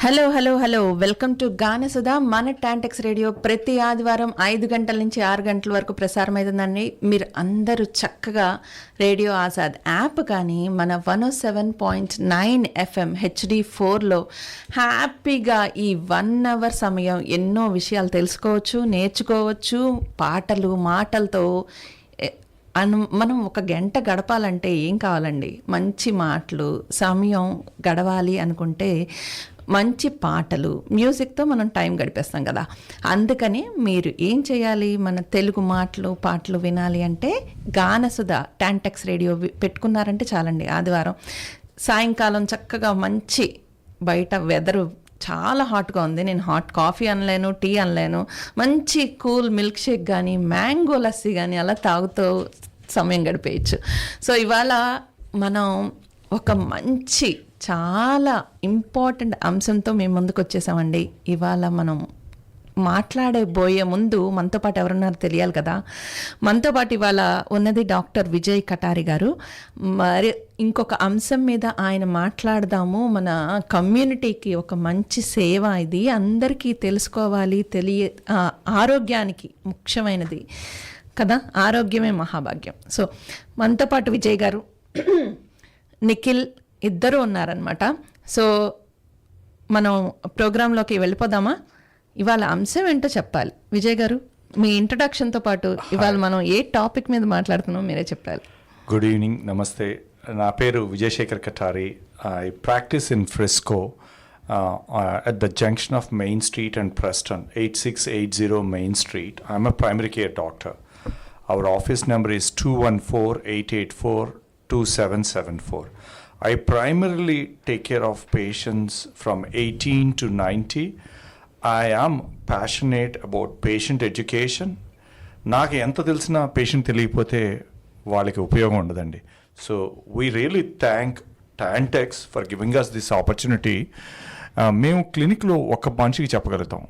Hello welcome to Ganasudha. మన TANTEX radio ప్రతి ఆదివారం 5 గంటల నుంచి 6 గంటల వరకు ప్రసారం అవుతుందండి. మీరు అందరూ చక్కగా రేడియో ఆజాద్ యాప్ కానీ మన 107.9 FM HD4లో హ్యాపీగా ఈ 1 అవర్ సమయం ఎన్నో విషయాలు తెలుసుకోవచ్చు, నేర్చుకోవచ్చు. పాటలు మాటలతో మనం ఒక గంట గడపాలంటే ఏం కావాలండి? మంచి మాటలు, సమయం గడవాలి అనుకుంటే మంచి పాటలు, మ్యూజిక్తో మనం టైం గడిపేస్తాం కదా. అందుకని మీరు ఏం చేయాలి? మన తెలుగు మాటలు పాటలు వినాలి అంటే గానసుధా టాంటెక్స్ రేడియో పెట్టుకున్నారంటే చాలండి. ఆదివారం సాయంకాలం చక్కగా మంచి బయట వెదరు చాలా హాట్గా ఉంది. నేను హాట్ కాఫీ అనలేను, టీ అనలేను, మంచి కూల్ మిల్క్ షేక్ కానీ మ్యాంగో లస్సీ కానీ అలా తాగుతూ సమయం గడిపేయచ్చు. సో ఇవాళ మనం ఒక మంచి చాలా ఇంపార్టెంట్ అంశంతో మేము ముందుకు వచ్చేసామండి. ఇవాళ మనం మాట్లాడబోయే ముందు మనతో పాటు ఎవరున్నారో తెలియాలి కదా. మనతో పాటు ఇవాళ ఉన్నది డాక్టర్ విజయ్ కటారి గారు. మరి ఇంకొక అంశం మీద ఆయన మాట్లాడదాము. మన కమ్యూనిటీకి ఒక మంచి సేవ ఇది, అందరికీ తెలుసుకోవాలి, ఆరోగ్యానికి ముఖ్యమైనది కదా, ఆరోగ్యమే మహాభాగ్యం. సో మనతో పాటు విజయ్ గారు, నిఖిల్ ఇద్దరు ఉన్నారనమాట. సో మనం ప్రోగ్రాంలోకి వెళ్ళిపోదామా? ఇవాళ అంశం ఏంటో చెప్పాలి విజయ్ గారు. మీ ఇంట్రడక్షన్తో పాటు ఇవాళ మనం ఏ టాపిక్ మీద మాట్లాడుతున్నాం మీరే చెప్పాలి. గుడ్ ఈవినింగ్, నమస్తే. నా పేరు Vijayasekhar Katari. I practice in Frisco at the junction of Main Street and Preston, 8680 Main Street. I'm a primary care doctor. Our office number is 214-884-2774. I primarily take care of patients from 18 to 90. I am passionate about patient education. నాకు ఎంత తెలిసినా patient తెలియకపోతే వాళ్ళకి ఉపయోగం ఉండదండి. So we really thank TANTEX for giving us this opportunity. మేము క్లినిక్లో ఒక మనిషికి చెప్పగలుగుతాం.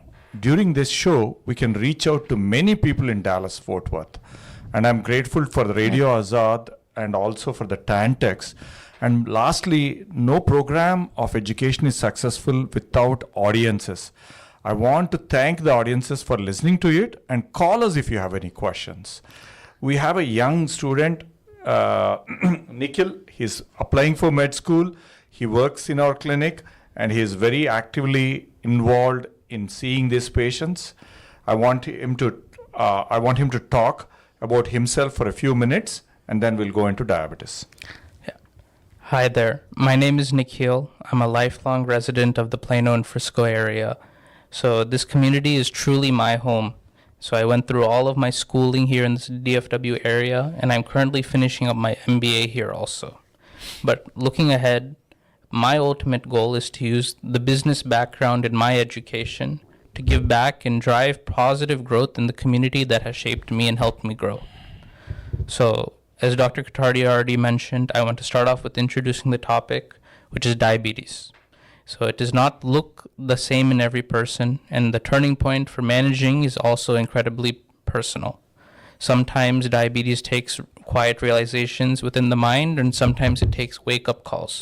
During this show we can reach out to many people in Dallas Fort Worth. And I'm grateful for the Radio Azad and also for the Tantex. And lastly, no program of education is successful without audiences. I want to thank the audiences for listening to it and call us if you have any questions. We have a young student, Nikhil. He's applying for med school. He works in our clinic and he is very actively involved in seeing these patients. I want him to talk about himself for a few minutes and then we'll go into diabetes. Yeah. Hi there. My name is Nikhil. I'm a lifelong resident of the Plano and Frisco area. So this community is truly my home. So I went through all of my schooling here in this DFW area and I'm currently finishing up my MBA here also. But looking ahead, my ultimate goal is to use the business background in my education to give back and drive positive growth in the community that has shaped me and helped me grow. So, as Dr. Katardi already mentioned, I want to start off with introducing the topic, which is diabetes. So, it does not look the same in every person, and the turning point for managing is also incredibly personal. Sometimes diabetes takes quiet realizations within the mind, and sometimes it takes wake-up calls.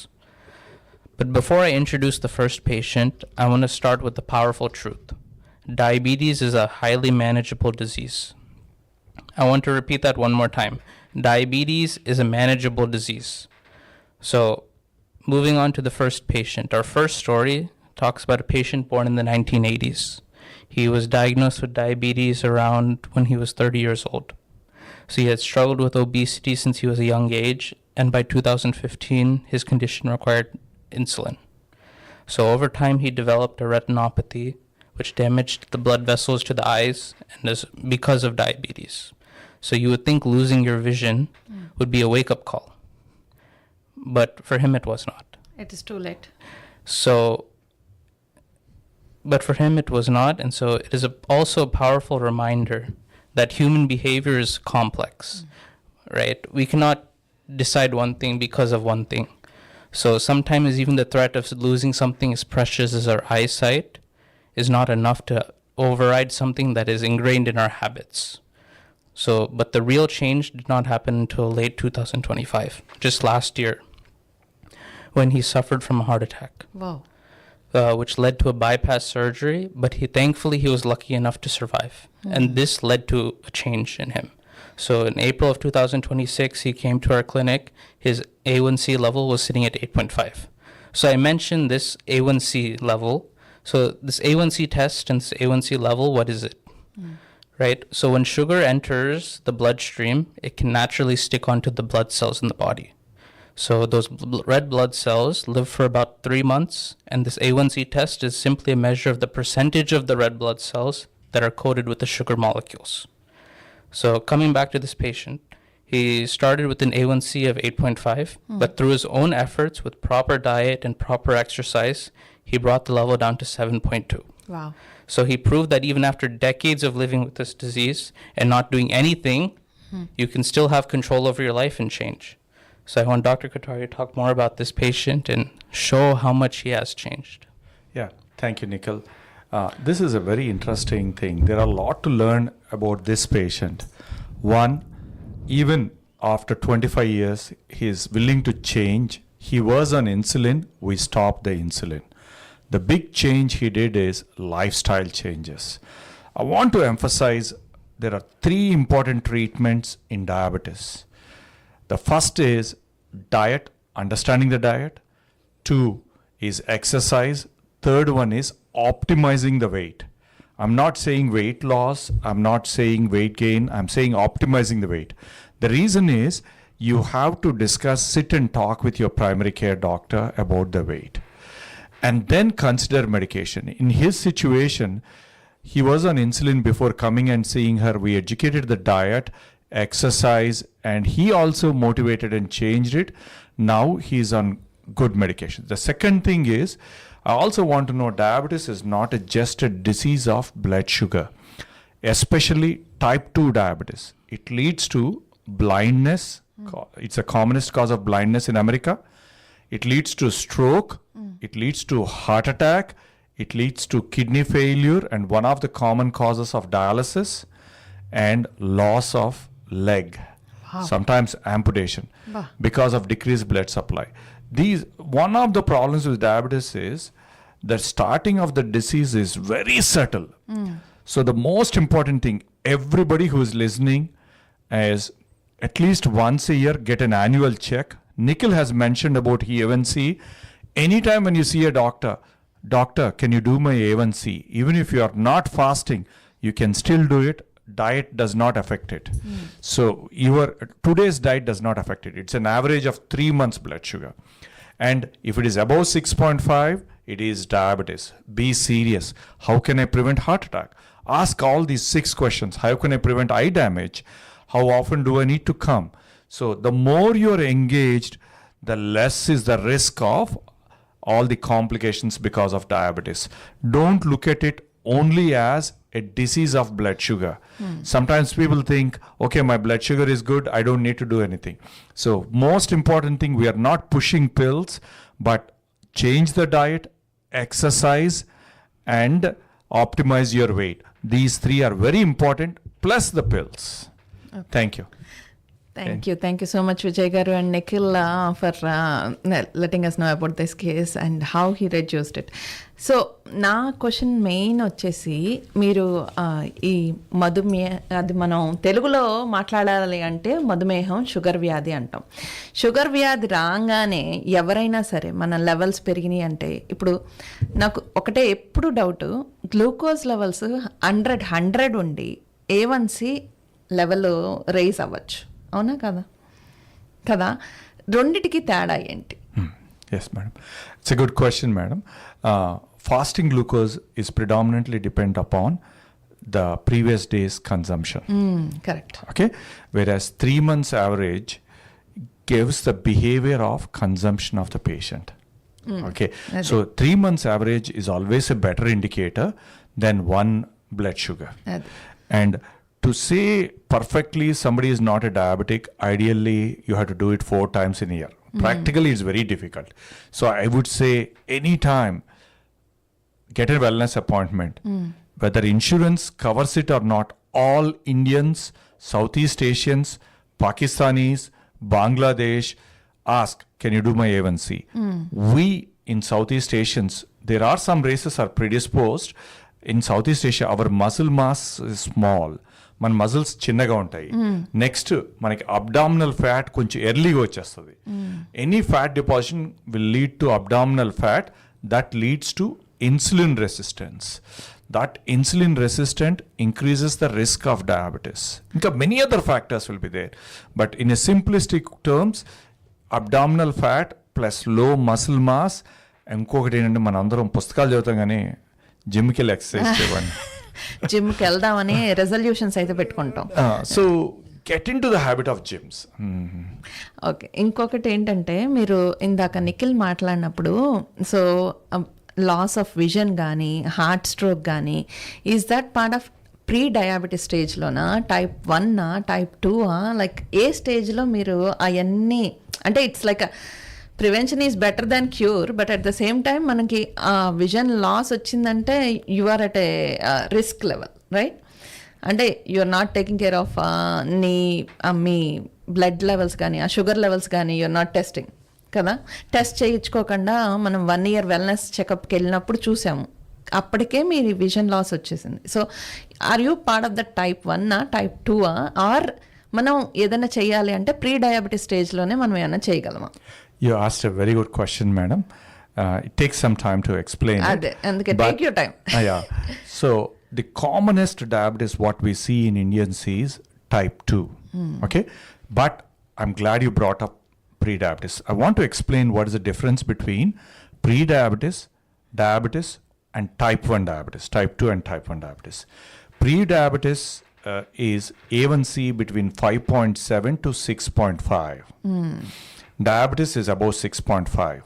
But before I introduce the first patient, I want to start with the powerful truth. Diabetes is a highly manageable disease. I want to repeat that one more time. Diabetes is a manageable disease. So, moving on to the first patient. Our first story talks about a patient born in the 1980s. He was diagnosed with diabetes around when he was 30 years old. So he had struggled with obesity since he was a young age, and by 2015, his condition required insulin. So over time, he developed a retinopathy, which damaged the blood vessels to the eyes and is because of diabetes. So you would think losing your vision would be a wake-up call. But for him, it was not. It is too late. But for him, it was not. And so it is also a powerful reminder that human behavior is complex, right? We cannot decide one thing because of one thing. So sometimes even the threat of losing something as precious as our eyesight is not enough to override something that is ingrained in our habits. So, but the real change did not happen until late 2025, just last year, when he suffered from a heart attack. Wow. which led to a bypass surgery, but thankfully he was lucky enough to survive. And this led to a change in him. So in April of 2026, he came to our clinic. His A1C level was sitting at 8.5. So I mentioned this A1C level. So this A1C test and this A1C level, what is it? Right? So when sugar enters the bloodstream, it can naturally stick onto the blood cells in the body. So those red blood cells live for about 3 months, and this A1C test is simply a measure of the percentage of the red blood cells that are coated with the sugar molecules. So coming back to this patient, he started with an A1C of 8.5, but through his own efforts with proper diet and proper exercise, he brought the level down to 7.2. Wow. So he proved that even after decades of living with this disease and not doing anything, you can still have control over your life and change. So I want Dr. Kataria to talk more about this patient and show how much he has changed. Yeah, thank you, Nikhil. This is a very interesting thing. There are a lot to learn about this patient. One, even after 25 years, he is willing to change. He was on insulin. We stopped the insulin. The big change he did is lifestyle changes. I want to emphasize there are 3 important treatments in diabetes. The first is diet, understanding the diet. 2 is exercise. Third one is optimizing the weight. I'm not saying weight loss. I'm not saying weight gain. I'm saying optimizing the weight. The reason is you have to discuss, sit and talk with your primary care doctor about the weight. And then consider medication. In his situation, he was on insulin before coming and seeing her. We educated the diet, exercise, and he also motivated and changed it. Now he's on good medication. The second thing is, I also want to know diabetes is not just a disease of blood sugar, especially type 2 diabetes. It leads to blindness. It's the commonest cause of blindness in America. It leads to stroke. It leads to heart attack. It leads to kidney failure, and one of the common causes of dialysis, and loss of leg. Wow. Sometimes amputation Wow. because of decreased blood supply. One of the problems with diabetes is the starting of the disease is very subtle. So the most important thing, everybody who is listening, is at least once a year get an annual check. Nikhil has mentioned about A1C. Anytime when you see a doctor, can you do my A1C? Even if you are not fasting, you can still do it. Diet does not affect it. So today's diet does not affect it. It's an average of 3 months blood sugar. And if it is above 6.5, it is diabetes. Be serious. How can I prevent heart attack? Ask all these 6 questions. How can I prevent eye damage? How often do I need to come? So the more you're engaged, the less is the risk of all the complications because of diabetes. Don't look at it only as a disease of blood sugar. Sometimes people think, okay, my blood sugar is good, I don't need to do anything. So most important thing, we are not pushing pills, but change the diet, exercise, and optimize your weight. These 3 are very important, plus the pills. Okay. Thank you. Thank you so much, Vijay Garu and Nikhil, for letting us know about this case and how he reduced it. So నా question main వచ్చేసి, మీరు ఈ అది మనం తెలుగులో మాట్లాడాలి అంటే మధుమేహం, షుగర్ వ్యాధి అంటాం. షుగర్ వ్యాధి రాగానే ఎవరైనా సరే మన లెవెల్స్ పెరిగినాయి అంటే, ఇప్పుడు నాకు ఒకటే ఎప్పుడు డౌట్, గ్లూకోజ్ లెవెల్స్ 100 ఉండి A1C లెవెల్ రైజ్ అవ్వచ్చు, అవునా కదా? రెండిటికి తేడా ఏంటి? Yes, madam. It's a good question, madam. Fasting glucose is predominantly depend upon the previous day's consumption. Correct. Okay? Whereas 3 months average gives the behavior of consumption of the patient. Okay? So 3 months average is always a better indicator than 1 blood sugar. And to say perfectly somebody is not a diabetic, ideally you have to do it 4 times in a year. Practically it's very difficult. So I would say anytime get a wellness appointment. Whether insurance covers it or not, all Indians, Southeast Asians, Pakistanis, Bangladesh ask, can you do my A1C? We in Southeast Asians, there are some races are predisposed. In Southeast Asia, our muscle mass is small. మన muscles చిన్నగా ఉంటాయి. Next మనకి abdominal fat కొంచెం ఎర్లీగా వచ్చేస్తుంది. Any fat deposition will lead to abdominal fat that leads to insulin resistance. That insulin resistant increases the risk of diabetes. Inka many other factors will be there. But in a simplistic terms, abdominal fat plus low muscle mass. ఇంకొకటి ఏంటంటే మన అందరం పుస్తకాలు చదువుతాం కానీ జిమ్కి వెళ్ళి exercise చేయాలి. జిమ్కి వెళ్దామని రెజల్యూషన్స్ అయితే పెట్టుకుంటాం. So get in to the habit of gyms. Okay, ఇంకొకటి ఏంటంటే మీరు ఇందాక నిఖిల్ మాట్లాడినప్పుడు సో లాస్ ఆఫ్ విజన్ కానీ హార్ట్ స్ట్రోక్ కానీ is that part of pre diabetes స్టేజ్లోనా, టైప్ 1 టైప్ 2 లైక్ ఏ స్టేజ్లో మీరు అవన్నీ అంటే it's like prevention is better than cure, but at the same time మనకి ఆ విజన్ లాస్ వచ్చిందంటే you are at a risk level, right? అంటే you are not taking care of మీ blood levels కానీ ఆ షుగర్ లెవెల్స్ కానీ you are not testing కదా. Test చేయించుకోకుండా మనం 1 year వెల్నెస్ చెకప్కి వెళ్ళినప్పుడు చూసాము, అప్పటికే మీ విజన్ లాస్ వచ్చేసింది. So are you part of the type 1 type 2 or మనం ఏదైనా చేయాలి అంటే ప్రీ డయాబెటీస్ స్టేజ్లోనే మనం ఏమైనా చేయగలమా? You asked a very good question, madam. It takes some time to explain it. అందుకే take your time. Yeah. So the commonest diabetes what we see in Indians is type 2. Okay. But I'm glad you brought up pre-diabetes. I want to explain what is the difference between pre-diabetes, diabetes, and type 1 diabetes, type 2 and type 1 diabetes. Pre-diabetes is A1C between 5.7 to 6.5. Diabetes is above 6.5.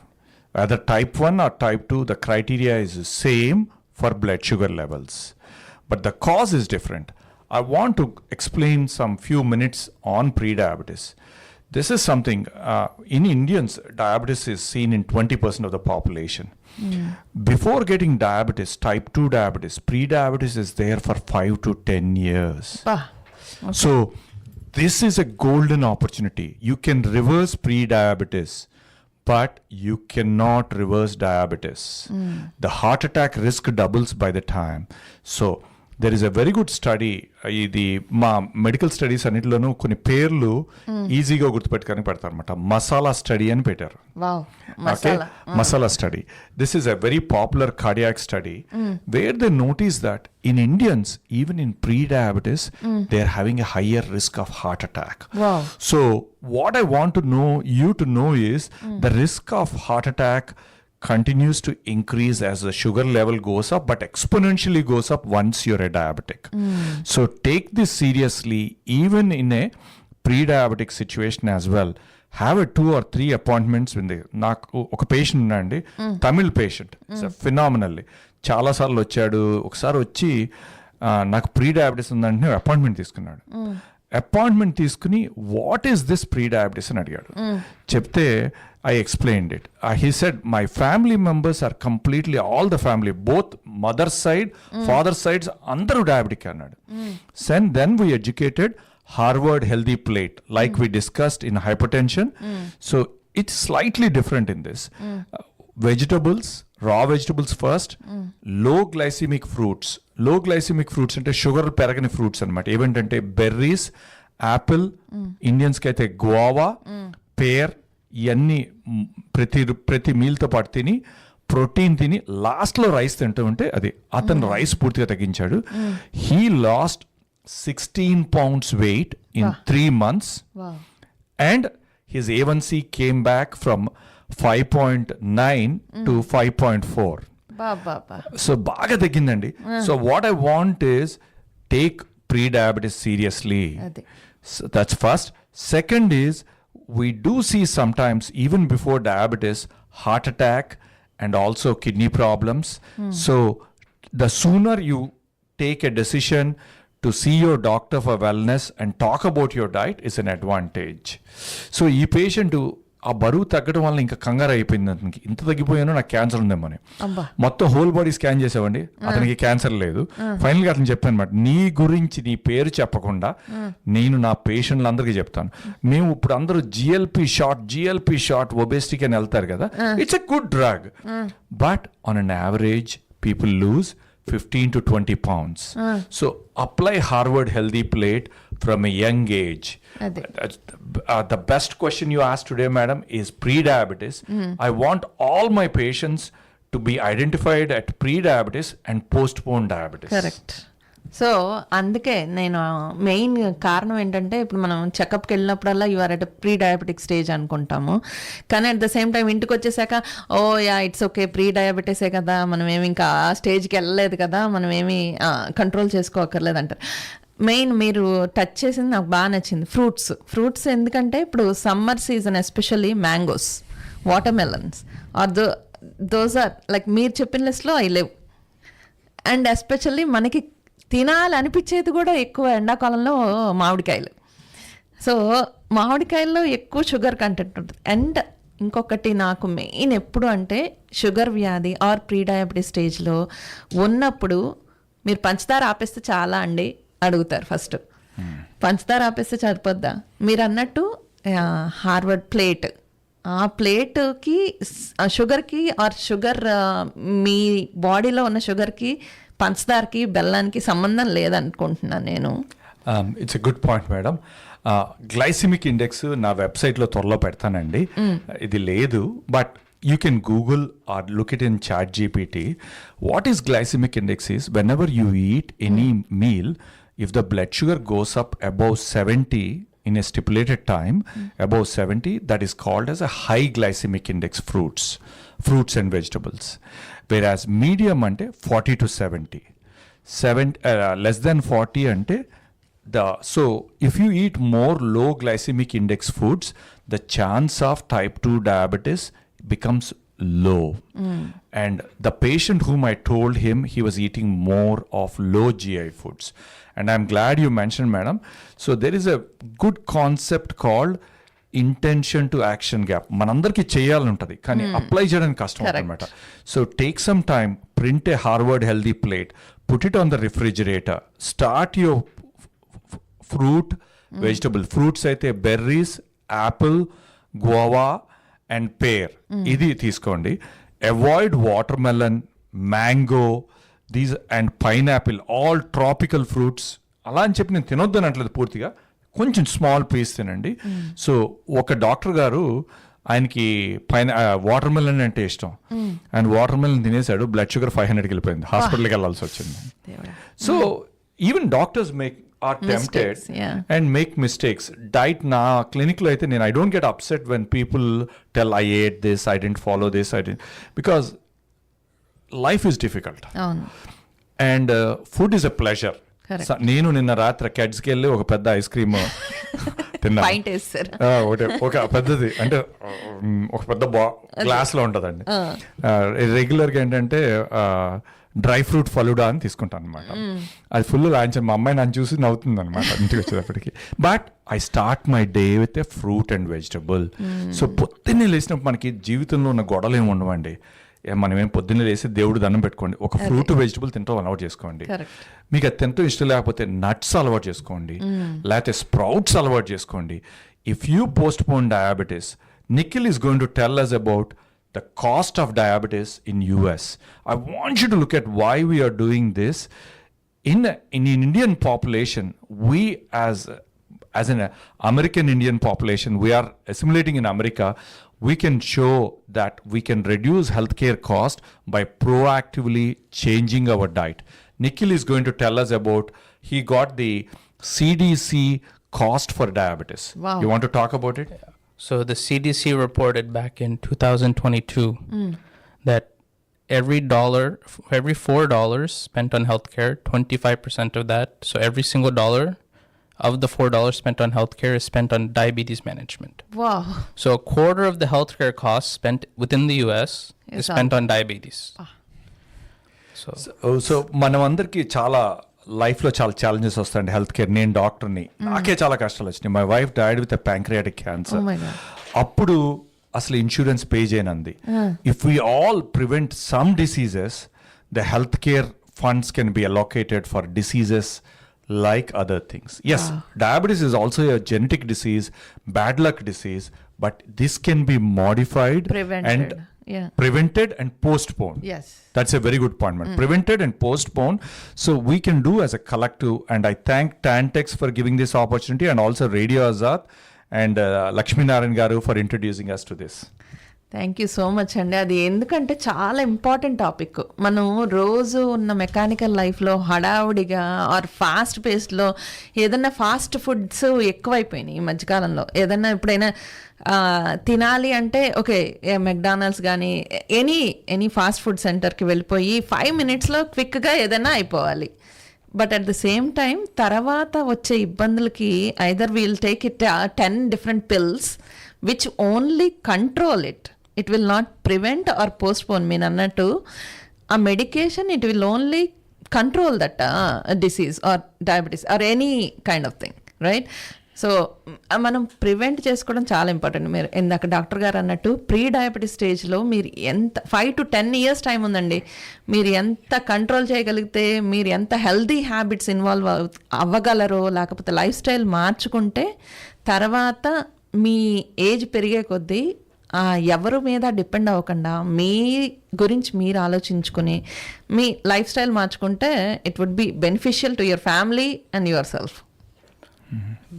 Whether type 1 or type 2, the criteria is the same for blood sugar levels. But the cause is different. I want to explain some few minutes on pre-diabetes. This is something, in Indians, diabetes is seen in 20% of the population. Before getting diabetes, type 2 diabetes, pre-diabetes is there for 5 to 10 years. Okay. So, this is a golden opportunity. You can reverse pre-diabetes, but you cannot reverse diabetes. The heart attack risk doubles by the time. So, there is a very good study. ఇది మా medical studies అన్నిటిలోనూ కొన్ని పేర్లు ఈజీగా గుర్తుపెట్టుకొని పెడతారు అనమాట. Masala study అని పెట్టారు. Masala study. This is a very popular cardiac study where they notice that in Indians even in pre diabetes they are having a higher risk of heart attack. So what I want to know you to know is the risk of heart attack continues to increase as the sugar level goes up, but exponentially goes up once you're a diabetic. So take this seriously, even in a pre-diabetic situation as well. Have a 2 or 3 appointments with the ఒక patient ఉన్నాండి, Tamil patient, ఫినామినల్లీ చాలా సార్లు వచ్చాడు. ఒకసారి వచ్చి నాకు pre diabetes ఉందంటే appointment తీసుకున్నాడు. Appointment తీసుకుని what is this pre diabetes అని అడిగాడు. చెప్తే I explained it. He said, my family members are completely, all the family, both mother side, father sides, andaru diabetic annadu. Then we educated Harvard Healthy Plate, like we discussed in hypertension. So it's slightly different in this. Vegetables, raw vegetables first, low glycemic fruits. Low glycemic fruits ante sugar peragani fruits anamata. Eventante berries, apple, Indians ki aithe guava, pear, ఇవన్నీ ప్రతి మీల్తో పాటు తిని protein తిని లాస్ట్లో rice తింటూ ఉంటే అది అతను రైస్ పూర్తిగా తగ్గించాడు. He lost 16 pounds weight in 3 months. And his A1C came back from 5.9 to 5.4. So బాగా తగ్గిందండి. So what I want is take pre-diabetes seriously. So that's first. Second is we do see sometimes, even before diabetes, heart attack and also kidney problems. So the sooner you take a decision to see your doctor for wellness and talk about your diet is an advantage. So ఈ patient ఆ బరువు తగ్గడం వల్ల ఇంకా కంగారు అయిపోయింది అతనికి. ఇంత తగ్గిపోయాను, నాకు క్యాన్సర్ ఉందేమని. అబ్బా. మొత్తం హోల్ బాడీ స్కాన్ చేసామండి, అతనికి క్యాన్సర్ లేదు. ఫైనల్గా అతను చెప్పాను అనమాట, నీ గురించి నీ పేరు చెప్పకుండా నేను నా పేషెంట్లందరికీ చెప్తాను. మేము ఇప్పుడు అందరూ జిఎల్పి షార్ట్ ఒబేసిటీకి అని వెళ్తారు కదా, it's a good drug, but on an average people loose 15 to 20 pounds. So apply Harvard Healthy Plate from a young age. The best question you asked today, madam, is pre-diabetes. I want all my patients to be identified at pre-diabetes and postponed diabetes. Correct. So అందుకే నేను main కారణం ఏంటంటే, ఇప్పుడు మనం చెకప్కి వెళ్ళినప్పుడల్లా you are at pre diabetic stage అనుకుంటాము, కానీ అట్ ద సేమ్ టైం ఇంటికి వచ్చేసాక oh yeah it's okay pre డయాబెటీసే కదా, మనం ఏమి ఇంకా ఆ స్టేజ్కి వెళ్ళలేదు కదా, మనం ఏమి కంట్రోల్ చేసుకోకర్లేదు అంటారు. మెయిన్ మీరు టచ్ చేసింది నాకు బాగా నచ్చింది, ఫ్రూట్స్ ఎందుకంటే ఇప్పుడు summer season especially mangoes, watermelons or those or like మీరు చెప్పిన లిస్ట్లో అవి లేవు. అండ్ ఎస్పెషల్లీ మనకి తినాలనిపించేది కూడా ఎక్కువ ఎండాకాలంలో మామిడికాయలు. సో మామిడికాయల్లో ఎక్కువ షుగర్ కంటెంట్ ఉంటుంది. అండ్ ఇంకొకటి నాకు మెయిన్ ఎప్పుడు అంటే, షుగర్ వ్యాధి ఆర్ ప్రీ డయాబెటీస్ స్టేజ్లో ఉన్నప్పుడు మీరు పంచదార ఆపేస్తే చాలా అండి అడుగుతారు ఫస్ట్. పంచదార ఆపేస్తే సరిపోద్దా? మీరు అన్నట్టు హార్వర్డ్ ప్లేట్, ఆ ప్లేట్కి షుగర్కి ఆర్ షుగర్ మీ బాడీలో ఉన్న షుగర్కి పంచదారకి బెల్లానికి సంబంధం లేదనుకుంటున్నాను నేను. It's a good point madam. Glycemic index నా వెబ్సైట్లో త్వరలో పెడతానండి. ఇది లేదు, but you can Google or look it in ChatGPT. What is glycemic index is, whenever you eat any meal, if the blood sugar goes up above 70 in a stipulated time, above 70, that is called as a high glycemic index fruits and vegetables. Whereas medium ante 40 to 70. Less than 40 ante so if you eat more low glycemic index foods, the chance of type 2 diabetes becomes low. And the patient whom I told him, he was eating more of low GI foods. And I'm glad you mentioned, madam. So there is a good concept called intention to action gap. మనందరికీ చేయాలని ఉంటుంది, కానీ apply చేయడానికి కష్టం అనమాట. So take some time, print a Harvard healthy plate, put it on the refrigerator, start your fruit vegetable. Fruits అయితే berries, apple, guava and pear, ఇది తీసుకోండి. Avoid watermelon, mango, these and pineapple, all tropical fruits. అలా అని చెప్పి నేను తినొద్దు అనట్లేదు పూర్తిగా, కొంచెం స్మాల్ పీస్ తినండి. సో ఒక డాక్టర్ గారు, ఆయనకి వాటర్ మెలన్ అంటే ఇష్టం, అండ్ వాటర్ మెలన్ తినేసాడు, బ్లడ్ షుగర్ 500కి వెళ్ళిపోయింది, హాస్పిటల్కి వెళ్ళాల్సి వచ్చింది. So even doctors are tempted and make mistakes. Diet na clinic lo aithe I don't get upset when people tell I ate this, I didn't follow this, because life is difficult. And food is a pleasure. నేను నిన్న రాత్రి కిడ్స్కి వెళ్ళి ఒక పెద్ద ice cream తిన్నా, ఒక పెద్దది అంటే ఒక పెద్ద గ్లాస్ లో ఉంటుందండి. రెగ్యులర్గా ఏంటంటే డ్రై ఫ్రూట్ ఫలూడా అని తీసుకుంటాను అనమాట. అది ఫుల్ లాంఛన్, మా అమ్మాయి నన్ను చూసి నవ్వుతుంది అనమాట ఇంటికి వచ్చేటప్పటికి. But I start my day with a fruit and vegetable. So పొద్దున్నే లేచినప్పుడు మనకి జీవితంలో ఉన్న గొడవలు ఏమి ఉండవండి. మనం ఏం పొద్దున్నే లేసి దేవుడు దండం పెట్టుకోండి, ఒక ఫ్రూట్ వెజిటబుల్ తింటాం అలవాటు చేసుకోండి. మీకు అది తింటూ ఇష్టం లేకపోతే నట్స్ అలవాటు చేసుకోండి, లేకపోతే స్ప్రౌట్స్ అలవాటు చేసుకోండి. If you postpone diabetes, Nikhil is going to tell us about the cost of diabetes in US. I want you to look at why we are doing this. In Indian population, we as an American Indian population, we are assimilating in America. We can show that we can reduce healthcare cost by proactively changing our diet. Nikhil is going to tell us about, he got the CDC cost for diabetes. Wow. You want to talk about it? So the CDC reported back in 2022 that every $4 spent on healthcare, 25% of that, so every single dollar of the $4 spent on healthcare is spent on diabetes management. Wow. So a quarter of the healthcare costs spent within the US is spent on diabetes. So మనమందరికి చాలా లైఫ్లో చాలా challenges వస్తాయండి health care. నేను డాక్టర్ని, నాకే చాలా కష్టాలు వచ్చినాయి. My wife died with pancreatic cancer. అప్పుడు అసలు ఇన్సూరెన్స్ పే చేయనంది. If we all prevent some diseases, the health care funds can be allocated for diseases like other things. Yes, diabetes is also a genetic disease, bad luck disease, but this can be modified prevented and postponed. Yes. That's a very good point, man. Prevented and postponed. So we can do as a collective, and I thank Tantex for giving this opportunity, and also Radio Azad and Lakshmi Narayan Garu for introducing us to this. Thank you so much అండి. అది ఎందుకంటే చాలా important topic. మనం రోజు ఉన్న mechanical లైఫ్లో హడావుడిగా are fast పేస్లో ఏదన్నా ఫాస్ట్ ఫుడ్స్ ఎక్కువైపోయినాయి ఈ మధ్యకాలంలో. ఏదన్నా ఎప్పుడైనా తినాలి అంటే ఓకే, మెక్డానల్డ్స్ కానీ ఎనీ ఫాస్ట్ ఫుడ్ సెంటర్కి వెళ్ళిపోయి 5 minutesలో క్విక్గా ఏదైనా అయిపోవాలి. But at the same time తర్వాత వచ్చే ఇబ్బందులకి either we'll take it 10 different pills which only control it. It will not prevent or postpone. Mean అన్నట్టు ఆ medication it will only control that disease are diabetes or any kind of thing, right? So మనం prevent చేసుకోవడం చాలా important. మీరు ఇందాక doctor గారు అన్నట్టు pre diabetes స్టేజ్లో మీరు ఎంత 5 to 10 years టైం ఉందండి. మీరు ఎంత కంట్రోల్ చేయగలిగితే, మీరు ఎంత హెల్దీ హ్యాబిట్స్ ఇన్వాల్వ్ అవ్వగలరో, లేకపోతే లైఫ్ స్టైల్ మార్చుకుంటే తర్వాత మీ ఏజ్ పెరిగే కొద్దీ ఎవరి మీద డిపెండ్ అవ్వకుండా మీ గురించి మీరు ఆలోచించుకుని మీ లైఫ్ స్టైల్ మార్చుకుంటే it would be beneficial to your family and yourself.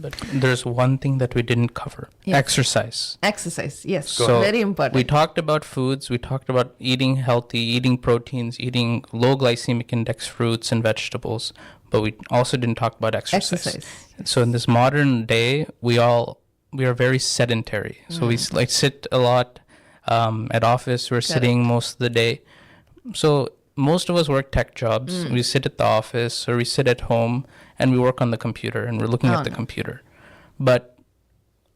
But there's one thing that we didn't cover. Yeah. Exercise, yes. So very important. We talked about foods, we talked about eating healthy, eating proteins, eating low glycemic index fruits and vegetables, but we also didn't talk about exercise. So in this modern day, we are very sedentary. So we like sit a lot at office. We're sitting most of the day. So most of us work tech jobs. We sit at the office or we sit at home and we work on the computer and we're looking at the computer. But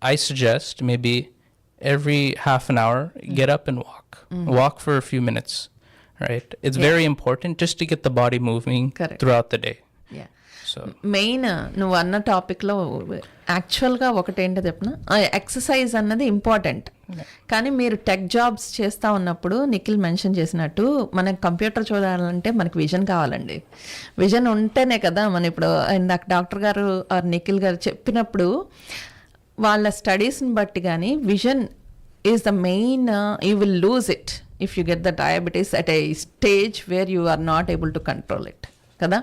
I suggest maybe every half an hour, get up and walk for a few minutes, right? It's very important just to get the body moving throughout the day. Main నువ్వు అన్న టాపిక్లో యాక్చువల్గా ఒకటేంటో చెప్పిన exercise అన్నది important. కానీ మీరు tech jobs చేస్తూ ఉన్నప్పుడు నిఖిల్ మెన్షన్ చేసినట్టు మనకి కంప్యూటర్ చూడాలంటే మనకి విజన్ కావాలండి. విజన్ ఉంటేనే కదా మనం ఇప్పుడు ఇందాక డాక్టర్ గారు ఆర్ నిఖిల్ గారు చెప్పినప్పుడు వాళ్ళ స్టడీస్ని బట్టి కానీ vision is the main. You will lose it if you get the diabetes at a stage where you are not able to control it కదా.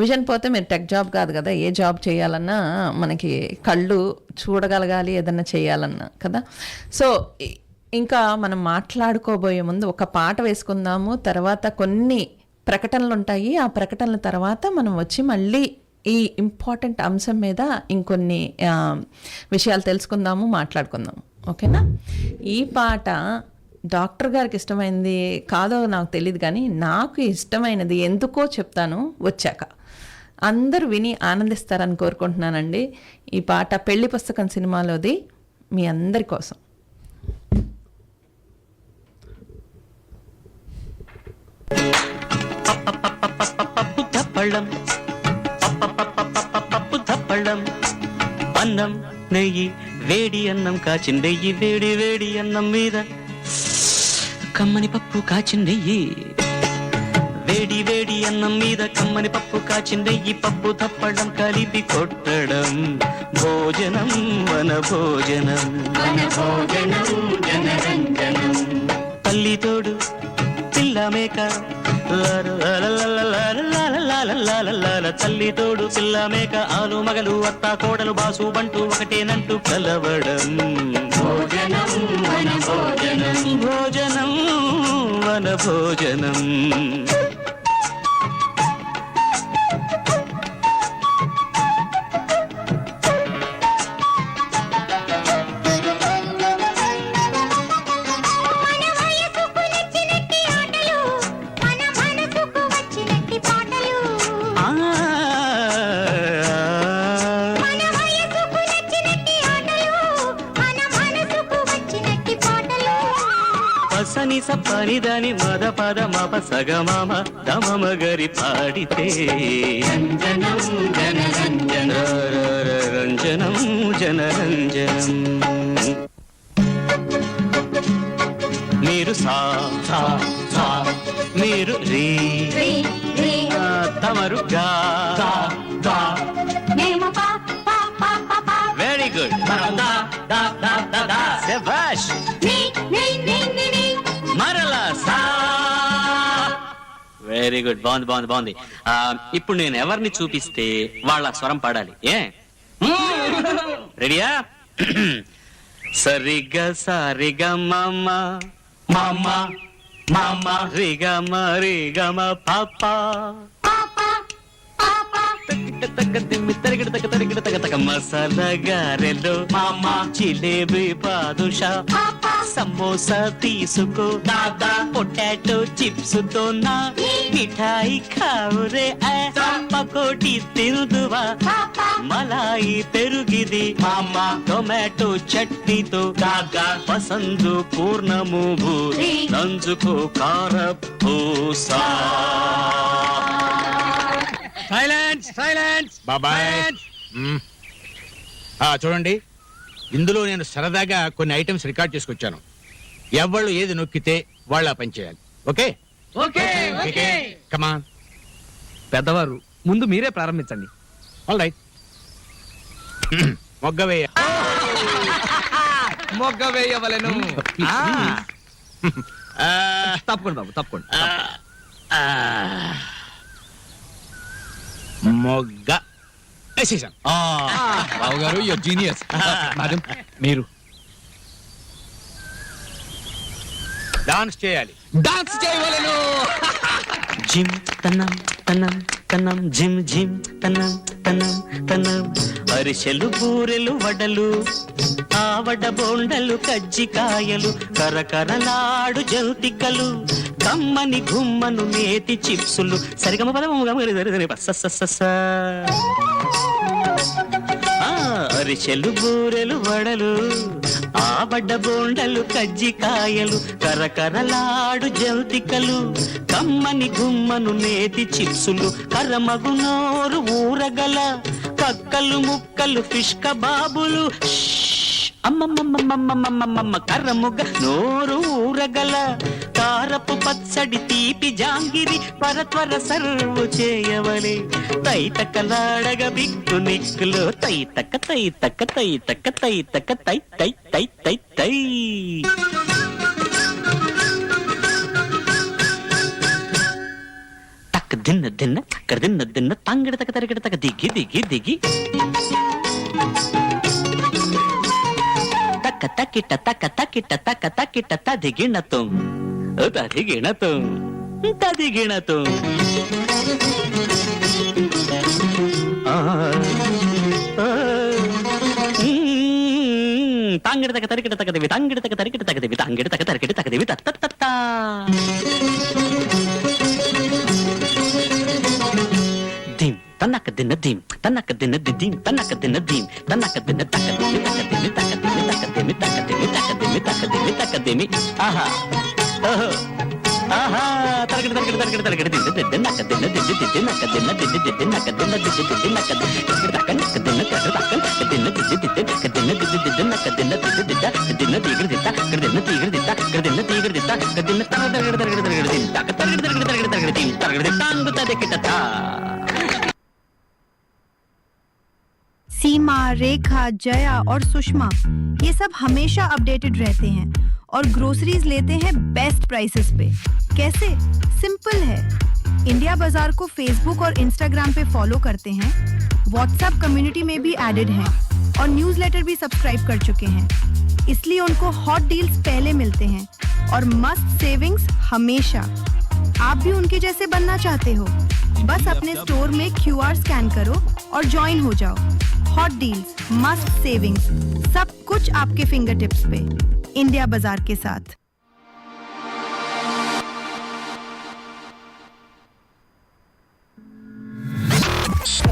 విజన్ పోతే మీరు టెక్ జాబ్ కాదు కదా, ఏ జాబ్ చేయాలన్నా మనకి కళ్ళు చూడగలగాలి ఏదన్నా చేయాలన్నా కదా. సో ఇంకా మనం మాట్లాడుకోబోయే ముందు ఒక పాట వేసుకుందాము. తర్వాత కొన్ని ప్రకటనలు ఉంటాయి. ఆ ప్రకటనల తర్వాత మనం వచ్చి మళ్ళీ ఈ ఇంపార్టెంట్ అంశం మీద ఇంకొన్ని విషయాలు తెలుసుకుందాము, మాట్లాడుకుందాము. ఓకేనా? ఈ పాట డాక్టర్ గారికి ఇష్టమైనది కాదో నాకు తెలియదు, కానీ నాకు ఇష్టమైనది ఎందుకో చెప్తాను వచ్చాక. అందరూ విని ఆనందిస్తారని కోరుకుంటున్నానండి. ఈ పాట పెళ్లి పుస్తకం సినిమాలోది మీ అందరి కోసం. అన్నం నెయ్యి వేడి అన్నం కాచిందెయ్యి వేడి వేడి అన్నం మీద కమ్మని పప్పు కాచిందెయ్యి వేడి వేడి అన్నం మీద కమ్మని పప్పు కాచిందెయ్యి పప్పు తప్పడం కలిపి కొట్టడం భోజనం వన భోజనం జనరంజనం తల్లి తోడు పిల్ల మేక తల్లి తోడు పిల్ల మేక ఆలు మగలు అత్త కోడలు బాసు బంటూ ఒకటేనంటూ కలవడం భోజనం వన భోజనం భోజనం వన భోజనం సని సప్పని దాని మద పద మప సగమామ తమమ గరి పాడితే రంజనం జనరంజనం రంజనం జనరంజనం మీరు సా సా సా, మీరు రీ రీ రీ తమరు గా గా గా. మేము పా పా పా పా పా వెరీ గుడ్. దా దా దా దా దా శభాష్. నీ నీ నీ నీ నీ మరలా సా. Very good. బాగుంది బాగుంది బాగుంది. ఇప్పుడు నేను ఎవరిని చూపిస్తే వాళ్ళ స్వరం పాడాలి. రెడీయా? సరిగా సారిగ మమ్మ మమ్మ మమ్మ రిగ మరిగమ పాప మసాలా గారెలు మామ జిలేబీ బాదుషా సమోసా తీసుకో దాదా పొటాటో చిప్స్ తో నా మిఠాయి ఖావురే పకోటి తిరుదువా మలాయి పెరుగిది మామ టొమాటో చట్నీతో దాదా పసందు పూర్ణము భూరి నంజుకో కారపూసా. సైలెన్స్ సైలెన్స్ బాబాయ్. చూడండి, ఇందులో నేను సరదాగా కొన్ని ఐటమ్స్ రికార్డ్ చేసుకొచ్చాను. ఎవళ్ళు ఏది నొక్కితే వాళ్ళు ఆ పని చేయాలి. Okay okay come on. పెద్దవారు ముందు మీరే ప్రారంభించండి. All right. మొగ్గవేయ. మొగ్గ వేయవలెను. తప్పకుండా బాబు తప్పకుండా. మొగ్గ వేసేసాను. బాబు గారు యువర్ జీనియస్. మేడం మీరు డాన్స్ చేయాలి. డాన్స్ చేయవలెను. జిమ్ తనం తనం తనం జిమ్ జిమ్ తనం తనం తనం. అరిసెలు బూరెలు వడలు ఆవడ బోండలు కజ్జికాయలు కరకరలాడు జంతికలు కమ్మని గుమ్మను నేతి చిప్సులు సరిగమ పదము అరిసెలు బూరెలు వడలు ఆవడ బోండలు కజ్జికాయలు కరకరలాడు జంతికలు కమ్మని గుమ్మను నేతి చిప్సులు కరమగు నోరు ఊరగల కక్కలు ముక్కలు ఫిష్ కబాబులు అమ్మమ్మమ్మమ్మమ్మమ్మమ్మ కర్రముగ నోరు ఊరగల కారపు పచ్చడి తీపి జాంగిరి పరత్వర సర్వు చేయవలే తైతకలాడగ బిక్కు నిక్కులో తైతక తైతక తైతక తైతక తై తై తై తై తై. తక్క దిన్న దిన్న తక్క దిన్న దిన్న తంగిడ తక తరిగిడ తక దిగి దిగి దిగి తక్క తక్కిట తక్క తక్కిట తక్క తక్కిట తదిగిణతం తదిగిణతం తదిగిణతం. తాంగిడ తక తరికిట తకదివి తాంగిడ తక తరికిట తకదివి తాంగిడ తక తరికిట తకదివి తత్త. దిం తన్నక దిన్న దిం తన్నక దిన్న దిం తన్నక దిన్న దిం తన్నక దిన్న తకదిమి తకదిమి తకదిమి తకదిమి తకదిమి తకదిమి తకదిమి తకదిమి. ఆహా ఓహో ఆహా తరగడి తరగడి తరగడి తరగడి దిద్దు దిద్దు నక్క దిన్న దిద్దు దిద్దు నక్క దిన్న దిద్దు దిద్దు నక్క దిన్న దిద్దు దిద్దు నక్క దిద్దు దక్క నక్క దిన్న కర్ర దక్క నక్క దిన్న దిద్దు దిద్దు నక్క దిన్న దిద్దు దిద్దు నక్క దిన్న దిద్దు దిద్ద దిన్న తీగడి దిద్ద దిన్న తీగడి దిద్ద దిన్న తీగడి దిద్ద దిన్న తరగడి తరగడి తరగడి దిన్ దక్క తరగడి తరగడి తరగడి తరగడి దిన్ తరగడి తాంగు తదకిట. सीमा, रेखा, जया और सुषमा ये सब हमेशा अपडेटेड रहते हैं और ग्रोसरीज लेते हैं बेस्ट प्राइसेस पे. कैसे? सिंपल है. इंडिया बाजार को फेसबुक और इंस्टाग्राम पे फॉलो करते हैं, व्हाट्सएप कम्युनिटी में भी एडेड हैं और न्यूज़लेटर भी सब्सक्राइब कर चुके हैं. इसलिए उनको हॉट डील्स पहले मिलते हैं और मस्त सेविंग्स हमेशा. आप भी उनके जैसे बनना चाहते हो? बस अपने स्टोर में QR स्कैन करो और ज्वाइन हो जाओ. हॉट डील्स, मस्त सेविंग्स, सब कुछ आपके फिंगर टिप्स पे. इंडिया बाजार के साथ.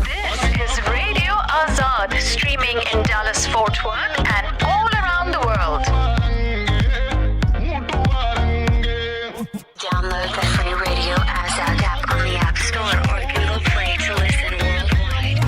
This is Radio Azad, streaming in Dallas, Fort Worth, and all around the world. Download the free Radio Azad app on the App Store or Google Play to listen worldwide.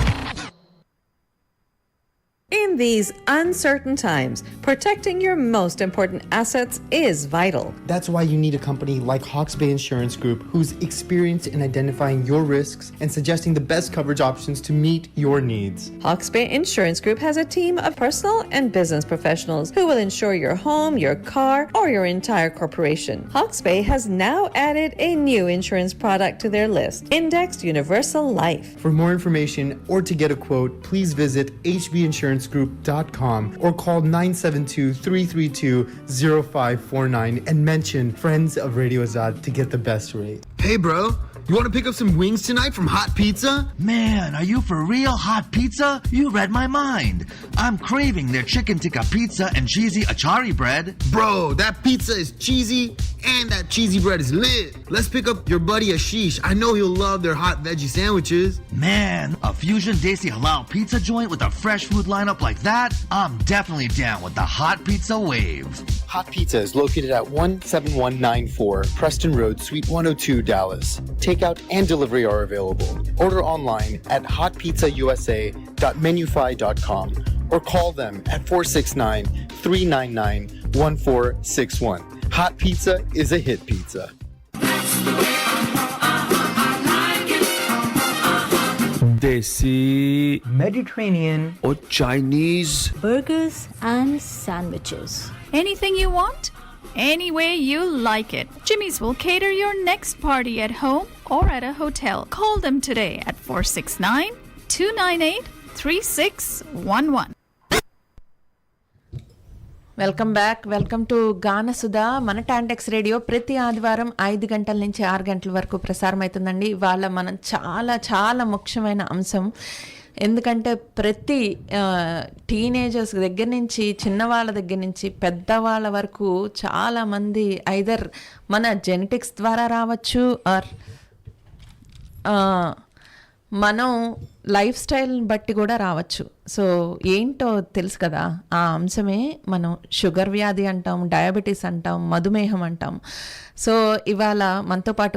In these uncertain times, protecting your most important assets is vital. That's why you need a company like Hawke's Bay Insurance Group, who's experienced in identifying your risks and suggesting the best coverage options to meet your needs. Hawke's Bay Insurance Group has a team of personal and business professionals who will insure your home, your car, or your entire corporation. Hawke's Bay has now added a new insurance product to their list, Indexed Universal Life. For more information or to get a quote, please visit hbinsurancegroup.com or call 972-332-0549 and mention Friends of Radio Azad to get the best rate. Hey, bro. You want to pick up some wings tonight from Hot Pizza? Man, are you for real? Hot Pizza? You read my mind. I'm craving their chicken tikka pizza and cheesy achari bread. Bro, that pizza is cheesy and that cheesy bread is lit. Let's pick up your buddy Ashish. I know he'll love their hot veggie sandwiches. Man, a fusion desi halal pizza joint with a fresh food lineup like that? I'm definitely down with the Hot Pizza wave. Hot Pizza is located at 17194 Preston Road, Suite 102, Dallas. Takeout and delivery are available. Order online at hotpizzausa.menufy.com or call them at 469-399-1461. Hot Pizza is a hit pizza. Desi, Mediterranean, or Chinese, burgers and sandwiches. Anything you want, any way you like it. Jimmy's will cater your next party at home or at a hotel. Call them today at 469-298-3611. Welcome back. Welcome to Ganasudha. మన TANTEX radio ప్రతి ఆదివారం 5 గంటల నుంచి 6 గంటల వరకు ప్రసారం అవుతుందండి. ఇవాళ మనం చాలా చాలా ముఖ్యమైన అంశం, ఎందుకంటే ప్రతి టీనేజర్స్ దగ్గర నుంచి, చిన్నవాళ్ళ దగ్గర నుంచి పెద్దవాళ్ళ వరకు చాలామంది ఐదర్ మన జెనెటిక్స్ ద్వారా రావచ్చు ఆర్ మనం లైఫ్ స్టైల్ని బట్టి కూడా రావచ్చు. సో ఏంటో తెలుసు కదా, ఆ అంశమే మనం షుగర్ వ్యాధి అంటాం, డయాబెటీస్ అంటాం, మధుమేహం అంటాం. సో ఇవాళ మనతో పాటు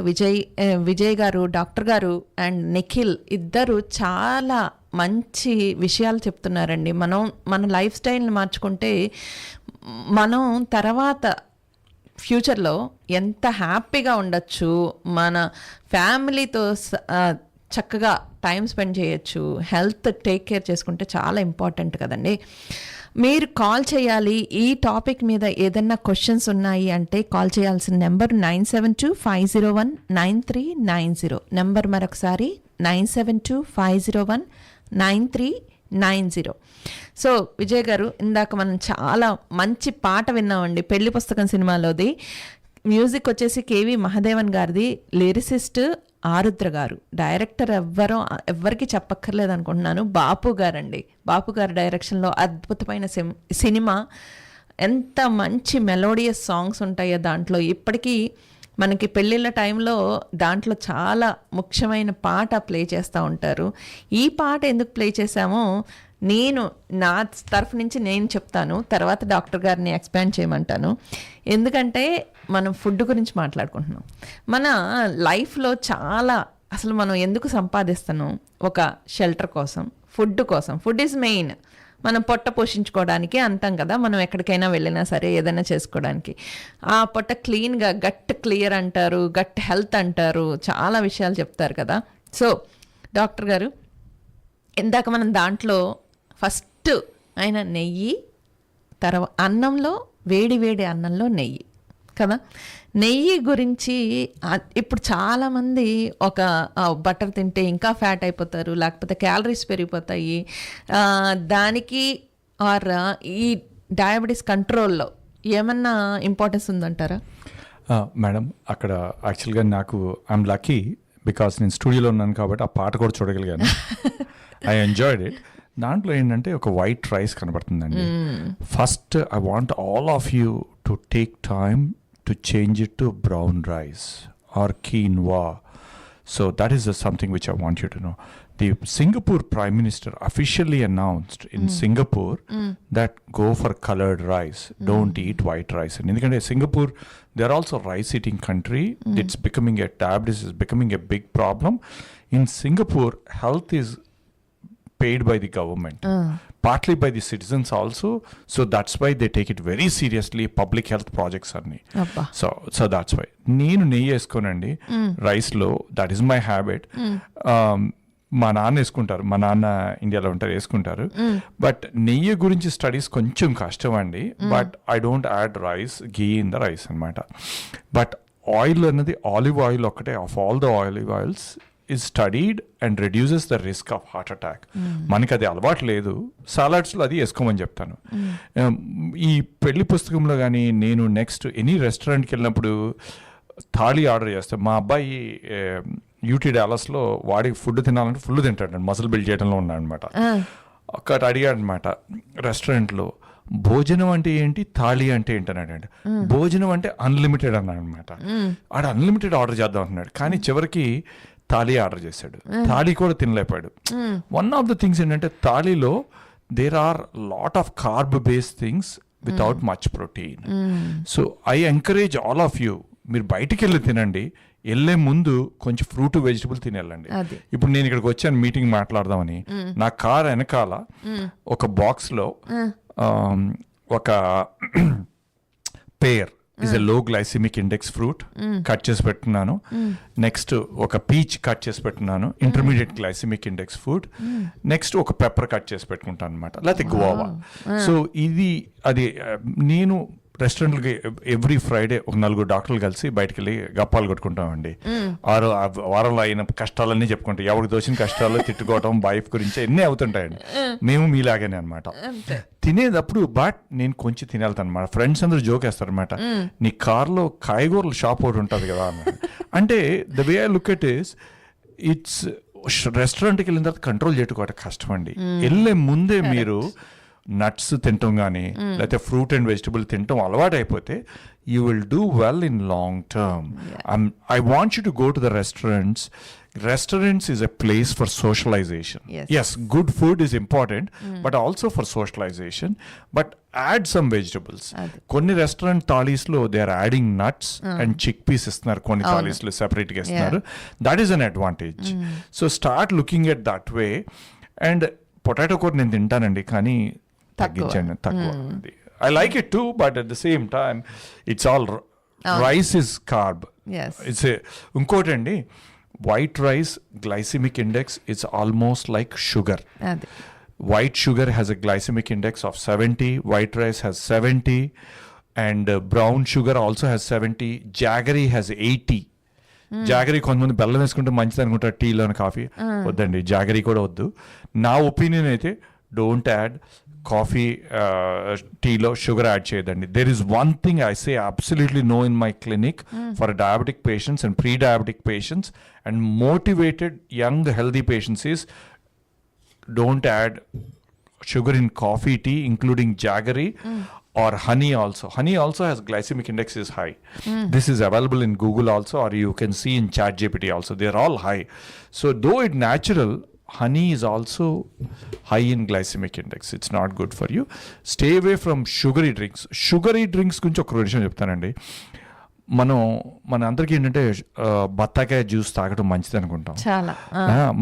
విజయ్ గారు, డాక్టర్ గారు అండ్ నిఖిల్ ఇద్దరు చాలా మంచి విషయాలు చెప్తున్నారండి. మన లైఫ్ స్టైల్ని మార్చుకుంటే మనం తర్వాత ఫ్యూచర్లో ఎంత హ్యాపీగా ఉండొచ్చు, మన ఫ్యామిలీతో చక్కగా టైం స్పెండ్ చేయొచ్చు, హెల్త్ టేక్ కేర్ చేసుకుంటే చాలా ఇంపార్టెంట్ కదండి. మీరు కాల్ చేయాలి. ఈ టాపిక్ మీద ఏదన్నా క్వశ్చన్స్ ఉన్నాయి అంటే కాల్ చేయాల్సిన నెంబర్ 972-501-9390. నెంబర్ మరొకసారి 972-501-9390. సో విజయ్ గారు, ఇందాక మనం చాలా మంచి పాట విన్నామండి, పెళ్లి పుస్తకం సినిమాలోది. మ్యూజిక్ వచ్చేసి కేవి మహాదేవన్ గారిది, లిరిసిస్ట్ ఆరుద్ర గారు, డైరెక్టర్ ఎవ్వరికి చెప్పక్కర్లేదు అనుకుంటున్నాను, బాపు గారండి. బాపు గారి డైరెక్షన్లో అద్భుతమైన సినిమా. ఎంత మంచి మెలోడియస్ సాంగ్స్ ఉంటాయో దాంట్లో. ఇప్పటికీ మనకి పెళ్ళిళ్ళ టైంలో దాంట్లో చాలా ముఖ్యమైన పాట ప్లే చేస్తూ ఉంటారు. ఈ పాట ఎందుకు ప్లే చేశామో నా తరఫు నుంచి నేను చెప్తాను, తర్వాత డాక్టర్ గారిని ఎక్స్పాండ్ చేయమంటాను. ఎందుకంటే మనం ఫుడ్ గురించి మాట్లాడుకుంటున్నాం. మన లైఫ్లో చాలా అసలు మనం ఎందుకు సంపాదిస్తున్నాం? ఒక షెల్టర్ కోసం, ఫుడ్ కోసం. Food is main. మనం పొట్ట పోషించుకోవడానికి అంటాం కదా, మనం ఎక్కడికైనా వెళ్ళినా సరే ఏదైనా చేసుకోవడానికి. ఆ పొట్ట క్లీన్గా, గట్ క్లియర్ అంటారు, గట్ హెల్త్ అంటారు, చాలా విషయాలు చెప్తారు కదా. సో డాక్టర్ గారు, ఇందాక మనం దాంట్లో ఫస్ట్ ఆయన నెయ్యి, తర్వాత అన్నంలో వేడి వేడి అన్నంలో నెయ్యి కదా, నెయ్యి గురించి ఇప్పుడు చాలామంది ఒక బటర్ తింటే ఇంకా ఫ్యాట్ అయిపోతారు, లేకపోతే క్యాలరీస్ పెరిగిపోతాయి, దానికి ఆర్ ఈ డయాబెటీస్ కంట్రోల్లో ఏమన్నా ఇంపార్టెన్స్ ఉందంటారా? మేడం, అక్కడ యాక్చువల్గా నాకు ఐఎమ్ లక్కీ బికాస్ నేను స్టూడియోలో ఉన్నాను కాబట్టి ఆ పాట కూడా చూడగలిగాను. I enjoyed it. దాంట్లో ఏంటంటే ఒక వైట్ రైస్ కనబడుతుందండి. First I want all of you to take time to change it to brown rice or quinoa. So that is something which I want you to know. The Singapore Prime Minister officially announced in Singapore that go for colored rice, don't eat white rice. And in Singapore, they're also rice eating country. It's becoming diabetes is becoming a big problem. In Singapore, health is paid by the government, partly by the citizens also. So that's why they take it very seriously, public health projects అన్ని. So that's why నేను నెయ్యి వేసుకోనండి రైస్లో. That is my habit. మా నాన్న వేసుకుంటారు, మా నాన్న ఇండియాలో ఉంటారు, వేసుకుంటారు. బట్ నెయ్యి గురించి స్టడీస్ కొంచెం కష్టం అండి. But I don't add rice ghee in the rice అనమాట. బట్ ఆయిల్ అన్నది ఆలివ్ ఆయిల్ ఒక్కటే, of all the olive oils is studied and reduces the risk of heart attack. మనకి అది అలవాటు లేదు. సాలడ్స్లో అది వేసుకోమని చెప్తాను. ఈ పెళ్లి పుస్తకంలో కానీ నేను నెక్స్ట్ ఎనీ రెస్టారెంట్కి వెళ్ళినప్పుడు థాళీ ఆర్డర్ చేస్తాను. మా అబ్బాయి యూటీ డాలస్లో వాడికి ఫుడ్ తినాలంటే ఫుల్ తింటాడు, మసిల్ బిల్డ్ చేయడంలో ఉన్నాడు అనమాట. ఒకటి అడిగాడు అనమాట రెస్టారెంట్లో, భోజనం అంటే ఏంటి, థాళీ అంటే ఏంటి అన్నాడు. భోజనం అంటే అన్లిమిటెడ్ అన్నాడు అనమాట. ఆడ అన్లిమిటెడ్ ఆర్డర్ చేద్దాం అంటున్నాడు, కానీ చివరికి థాళీ ఆర్డర్ చేశాడు. థాళీ కూడా తినలేపాడు. వన్ ఆఫ్ ద థింగ్స్ ఏంటంటే థాళీలో there are lot of carb based things without much protein. So I encourage all of you, మీరు బయటికి వెళ్ళి తినండి, వెళ్ళే ముందు కొంచెం ఫ్రూట్ వెజిటబుల్ తినేళ్ళండి. ఇప్పుడు నేను ఇక్కడికి వచ్చాను మీటింగ్ మాట్లాడదామని, నా కార్ వెనకాల ఒక బాక్స్లో ఒక pear is a low glycemic index fruit cut చేసి పెట్టున్నాను. నెక్స్ట్ ఒక పీచ్ కట్ చేసి పెట్టున్నాను, intermediate glycemic index food. Next ఒక పెప్పర్ కట్ చేసి పెట్టుకుంటాను అనమాట, లేకపోతే గువావా. సో ఇది అది నేను రెస్టారెంట్లకి ఎవ్రీ ఫ్రైడే ఒక 4 డాక్టర్లు కలిసి బయటకు వెళ్ళి గప్పాలు కొట్టుకుంటామండి. వారంలో అయిన కష్టాలన్నీ చెప్పుకుంటాం, ఎవరికి దోచిన కష్టాలు తిట్టుకోవటం, వైఫ్ గురించి ఎన్ని అవుతుంటాయండి. మేము మీలాగానే అనమాట. తినేటప్పుడు బట్ నేను కొంచెం తినేళ్తాను అనమాట. ఫ్రెండ్స్ అందరూ జోక్ వేస్తారు అనమాట, నీ కార్లో కాయగూరల షాప్ ఒకటి ఉంటుంది కదా అన్నమాట. అంటే the way I look at is, it's రెస్టారెంట్కి వెళ్ళిన తర్వాత కంట్రోల్ చేసుకోవటం కష్టం అండి. వెళ్ళే ముందే మీరు నట్స్ తింటాం కానీ లేకపోతే ఫ్రూట్ అండ్ వెజిటబుల్ తింటాం అలవాటు అయిపోతే you will do well in long term. I want you to go to the restaurants. Restaurants is a place for socialization. Yes, good food is important, but also for socialization. But add some vegetables. Konni restaurant thalis lo they are adding nuts and chickpeas istunaru, konni thalis lo separate ga istunaru. That is an advantage. So start looking at that way. And potato కూడా నేను తింటానండి, కానీ తగ్గించండి, తక్కువ. I like it too, but at the same time, it's all rice is carb. It's a ఇంకోటండి, white rice glycemic index is almost like sugar. White sugar has a glycemic index of 70, white rice has 70, and brown sugar also has 70. Jaggery has 80. Jaggery కొంతమంది బెల్లం వేసుకుంటే మంచిది అనుకుంటారు టీలో, coffee వద్దండి, jaggery కూడా వద్దు. నా ఒపీనియన్ అయితే డోంట్ యాడ్ కాఫీ, టీలో షుగర్ యాడ్ చేయదండి. There is one thing I say absolutely no in my clinic for diabetic patients and pre diabetic patients and motivated young healthy patients is don't add sugar in coffee, tea, including jaggery or honey also. Honey also has glycemic index is high. This is available in Google also, or you can see in ChatGPT also. They are all high. So though it natural, honey is also high in glycemic index. It's not good for you. Stay away from sugary drinks. Sugary drinks గురించి ఒక విషయం చెప్తానండి. మన అందరికీ ఏంటంటే బత్తాకాయ juice తాగడం మంచిది అనుకుంటాం. చాలా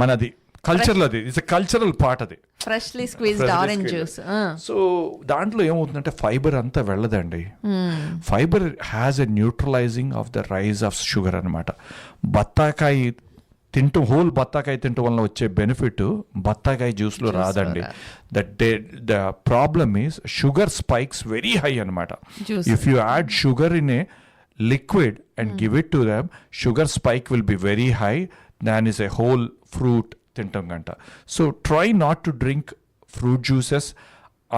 మనది కల్చర్లో అది ఇట్స్ కల్చరల్ పార్ట్. అది freshly squeezed orange juice. So దాంట్లో ఏమవుతుందంటే ఫైబర్ అంతా వెళ్ళదండి. Fibre has a neutralising of the rise of sugar అనమాట. బత్తాకాయ తింటూ హోల్ బత్తాకాయ తింటూ వల్ల వచ్చే బెనిఫిట్ బత్తాకాయ జ్యూస్లో రాదండి. The problem is sugar spikes very high అనమాట. If you add sugar in a liquid and give it to them, sugar spike will be very high than is a whole fruit తింటాం గంట. So try not to drink fruit juices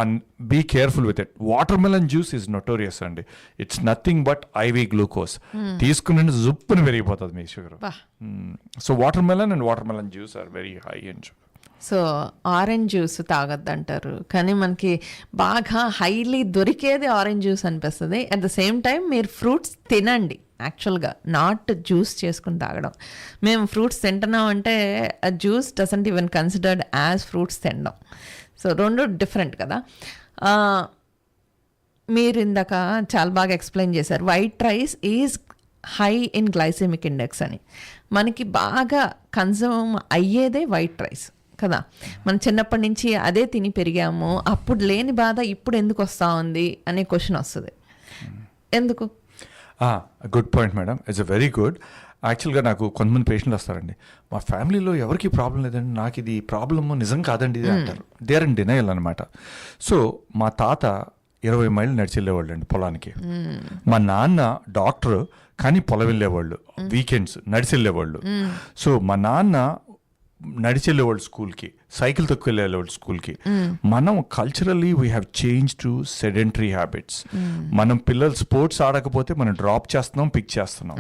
and be careful with it. Watermelon juice is notorious అండి. It's nothing but IV glucose. తీసుకున్న జుప్పుని పెరిగిపోతుంది మీ sugar. So watermelon and watermelon juice are very high in sugar. So orange juice తాగొద్దంటారు, కానీ మనకి బాగా highly దొరికేది orange juice అనిపిస్తుంది. At the same time మీరు ఫ్రూట్స్ తినండి, యాక్చువల్గా నాట్ జ్యూస్ చేసుకుని తాగడం. మేము ఫ్రూట్స్ తింటున్నాం అంటే juice doesn't even considered as fruits తినడం. సో రెండు డిఫరెంట్ కదా. మీరు ఇందాక చాలా బాగా ఎక్స్ప్లెయిన్ చేశారు, white rice is high in glycemic index అని. మనకి బాగా కన్జ్యూమ్ అయ్యేదే వైట్ రైస్ కదా. మనం చిన్నప్పటి నుంచి అదే తిని పెరిగాము, అప్పుడు లేని బాధ ఇప్పుడు ఎందుకు వస్తూ ఉంది అనే క్వశ్చన్ వస్తుంది. ఎందుకు? Good point madam, it's a very good. యాక్చువల్గా నాకు కొంతమంది పేషెంట్లు వస్తారండి, మా ఫ్యామిలీలో ఎవరికి ప్రాబ్లం లేదండి, నాకు ఇది ప్రాబ్లమ్ నిజం కాదండి ఇది అంటారు. దే ఆర్ ఇన్ డినయల్ అనమాట. సో మా తాత 20 మైళ్ళు నడిచి వెళ్ళేవాళ్ళు అండి పొలానికి. మా నాన్న డాక్టర్ కానీ పొలం వెళ్ళేవాళ్ళు, వీకెండ్స్ నడిచి వెళ్ళేవాళ్ళు. సో మా నాన్న నడిచి వెళ్ళేవాళ్ళు స్కూల్కి, సైకిల్ తొక్కు వెళ్ళేవాళ్ళు స్కూల్కి. మనం culturally we have change to sedentary habits. మనం పిల్లలు స్పోర్ట్స్ ఆడకపోతే మనం డ్రాప్ చేస్తున్నాం, పిక్ చేస్తున్నాం.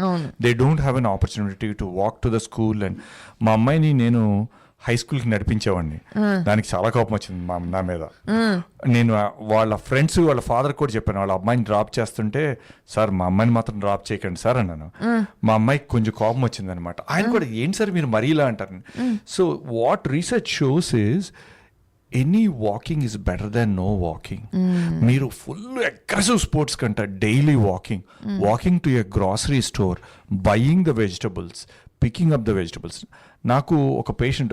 They don't have an opportunity to walk to the school. And మా అమ్మాయిని నేను హై స్కూల్కి నడిపించేవాడిని, దానికి చాలా కోపం వచ్చింది నా మీద. నేను వాళ్ళ ఫ్రెండ్స్ వాళ్ళ ఫాదర్ కూడా చెప్పాను, వాళ్ళ అమ్మాయిని డ్రాప్ చేస్తుంటే, సార్ మా అమ్మాయిని మాత్రం డ్రాప్ చేయకండి సార్ అన్నాను. మా అమ్మాయికి కొంచెం కోపం వచ్చింది అనమాట. ఆయన కూడా ఏంటి సార్ మీరు మరీ ఇలా అంటారు. So what research shows is any walking is better then no walking. మీరు ఫుల్ అగ్రెసివ్ స్పోర్ట్స్ కంటే daily walking to a grocery store, buying the vegetables, picking up the vegetables. నాకు ఒక patient,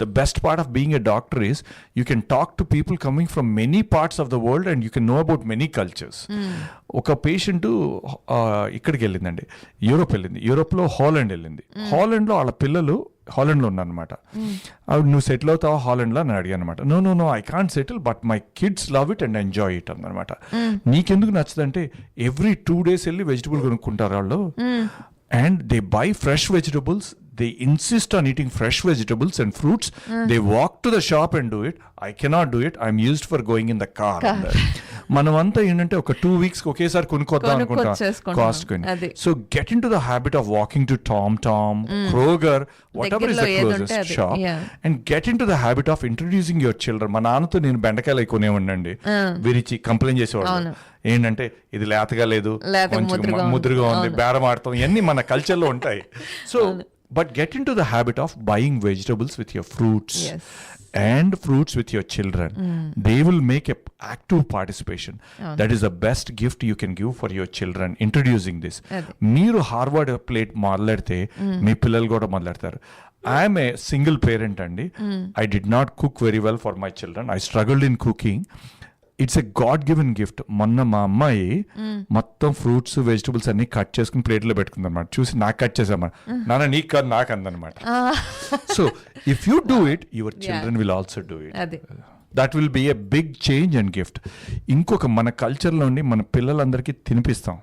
the best part of being a doctor is you can talk to people coming from many parts of the world and you can know about many cultures. ఒక patient ఇక్కడికి వెళ్ళిందండి, Europe వెళ్ళింది, యూరోప్లో Holland వెళ్ళింది. హాలండ్లో వాళ్ళ పిల్లలు హాలండ్లో ఉన్నారనమాట. అవి నువ్వు సెటిల్ అవుతావా హాలండ్లో అని అడిగాను అనమాట. No I can't settle but my kids love it and enjoy it అన్నమాట. నీకెందుకు నచ్చదంటే ఎవ్రీ 2 days వెళ్ళి వెజిటబుల్ కొనుక్కుంటారు వాళ్ళు. And they buy fresh vegetables. They insist on eating fresh vegetables and fruits. They walk to the shop and do it. I cannot do it. I'm used for going in the car. మనమంతా ఏంటంటే ఒక 2 weeks ఒకేసారి కొనుక్కొద్దాం అనుకుంటాం cost కొని. So get in to the habit of walking to Tom, Kroger, what ever is the closest shop, and get in to the habit of introducing your children. మా నాన్నతో నేను బెండకాయలు కొనేవాడినండి, విరిచి కంప్లైంట్ చేసేవాడు ఏంటంటే ఇది లేతగా లేదు, ముద్రగా ఉంది, బేరం ఆడతాం, ఇవన్నీ మన కల్చర్లో ఉంటాయి. So but get in to the habit of buying vegetables with your fruits and fruits with your children. They will make a active participation. That is the best gift you can give for your children, introducing this. మీరు Harvard plate మొదలెడితే మీ పిల్లలు కూడా మొదలెడతారు. I'm a single parent అండి. I did not cook very well for my children. I struggled in cooking. It's a God given gift. మొన్న మా అమ్మాయి మొత్తం fruits vegetables అన్ని కట్ చేసుకుని ప్లేట్లో పెట్టుకుంది అనమాట. చూసి నాకు కట్ చేసామా, నాన్న నీకు కాదు నాకు అందనమాట. So if you do it your children will also do it. That will be a big change and gift. ఇంకొక మన కల్చర్లో ఉండి మన పిల్లలందరికీ తినిపిస్తాం.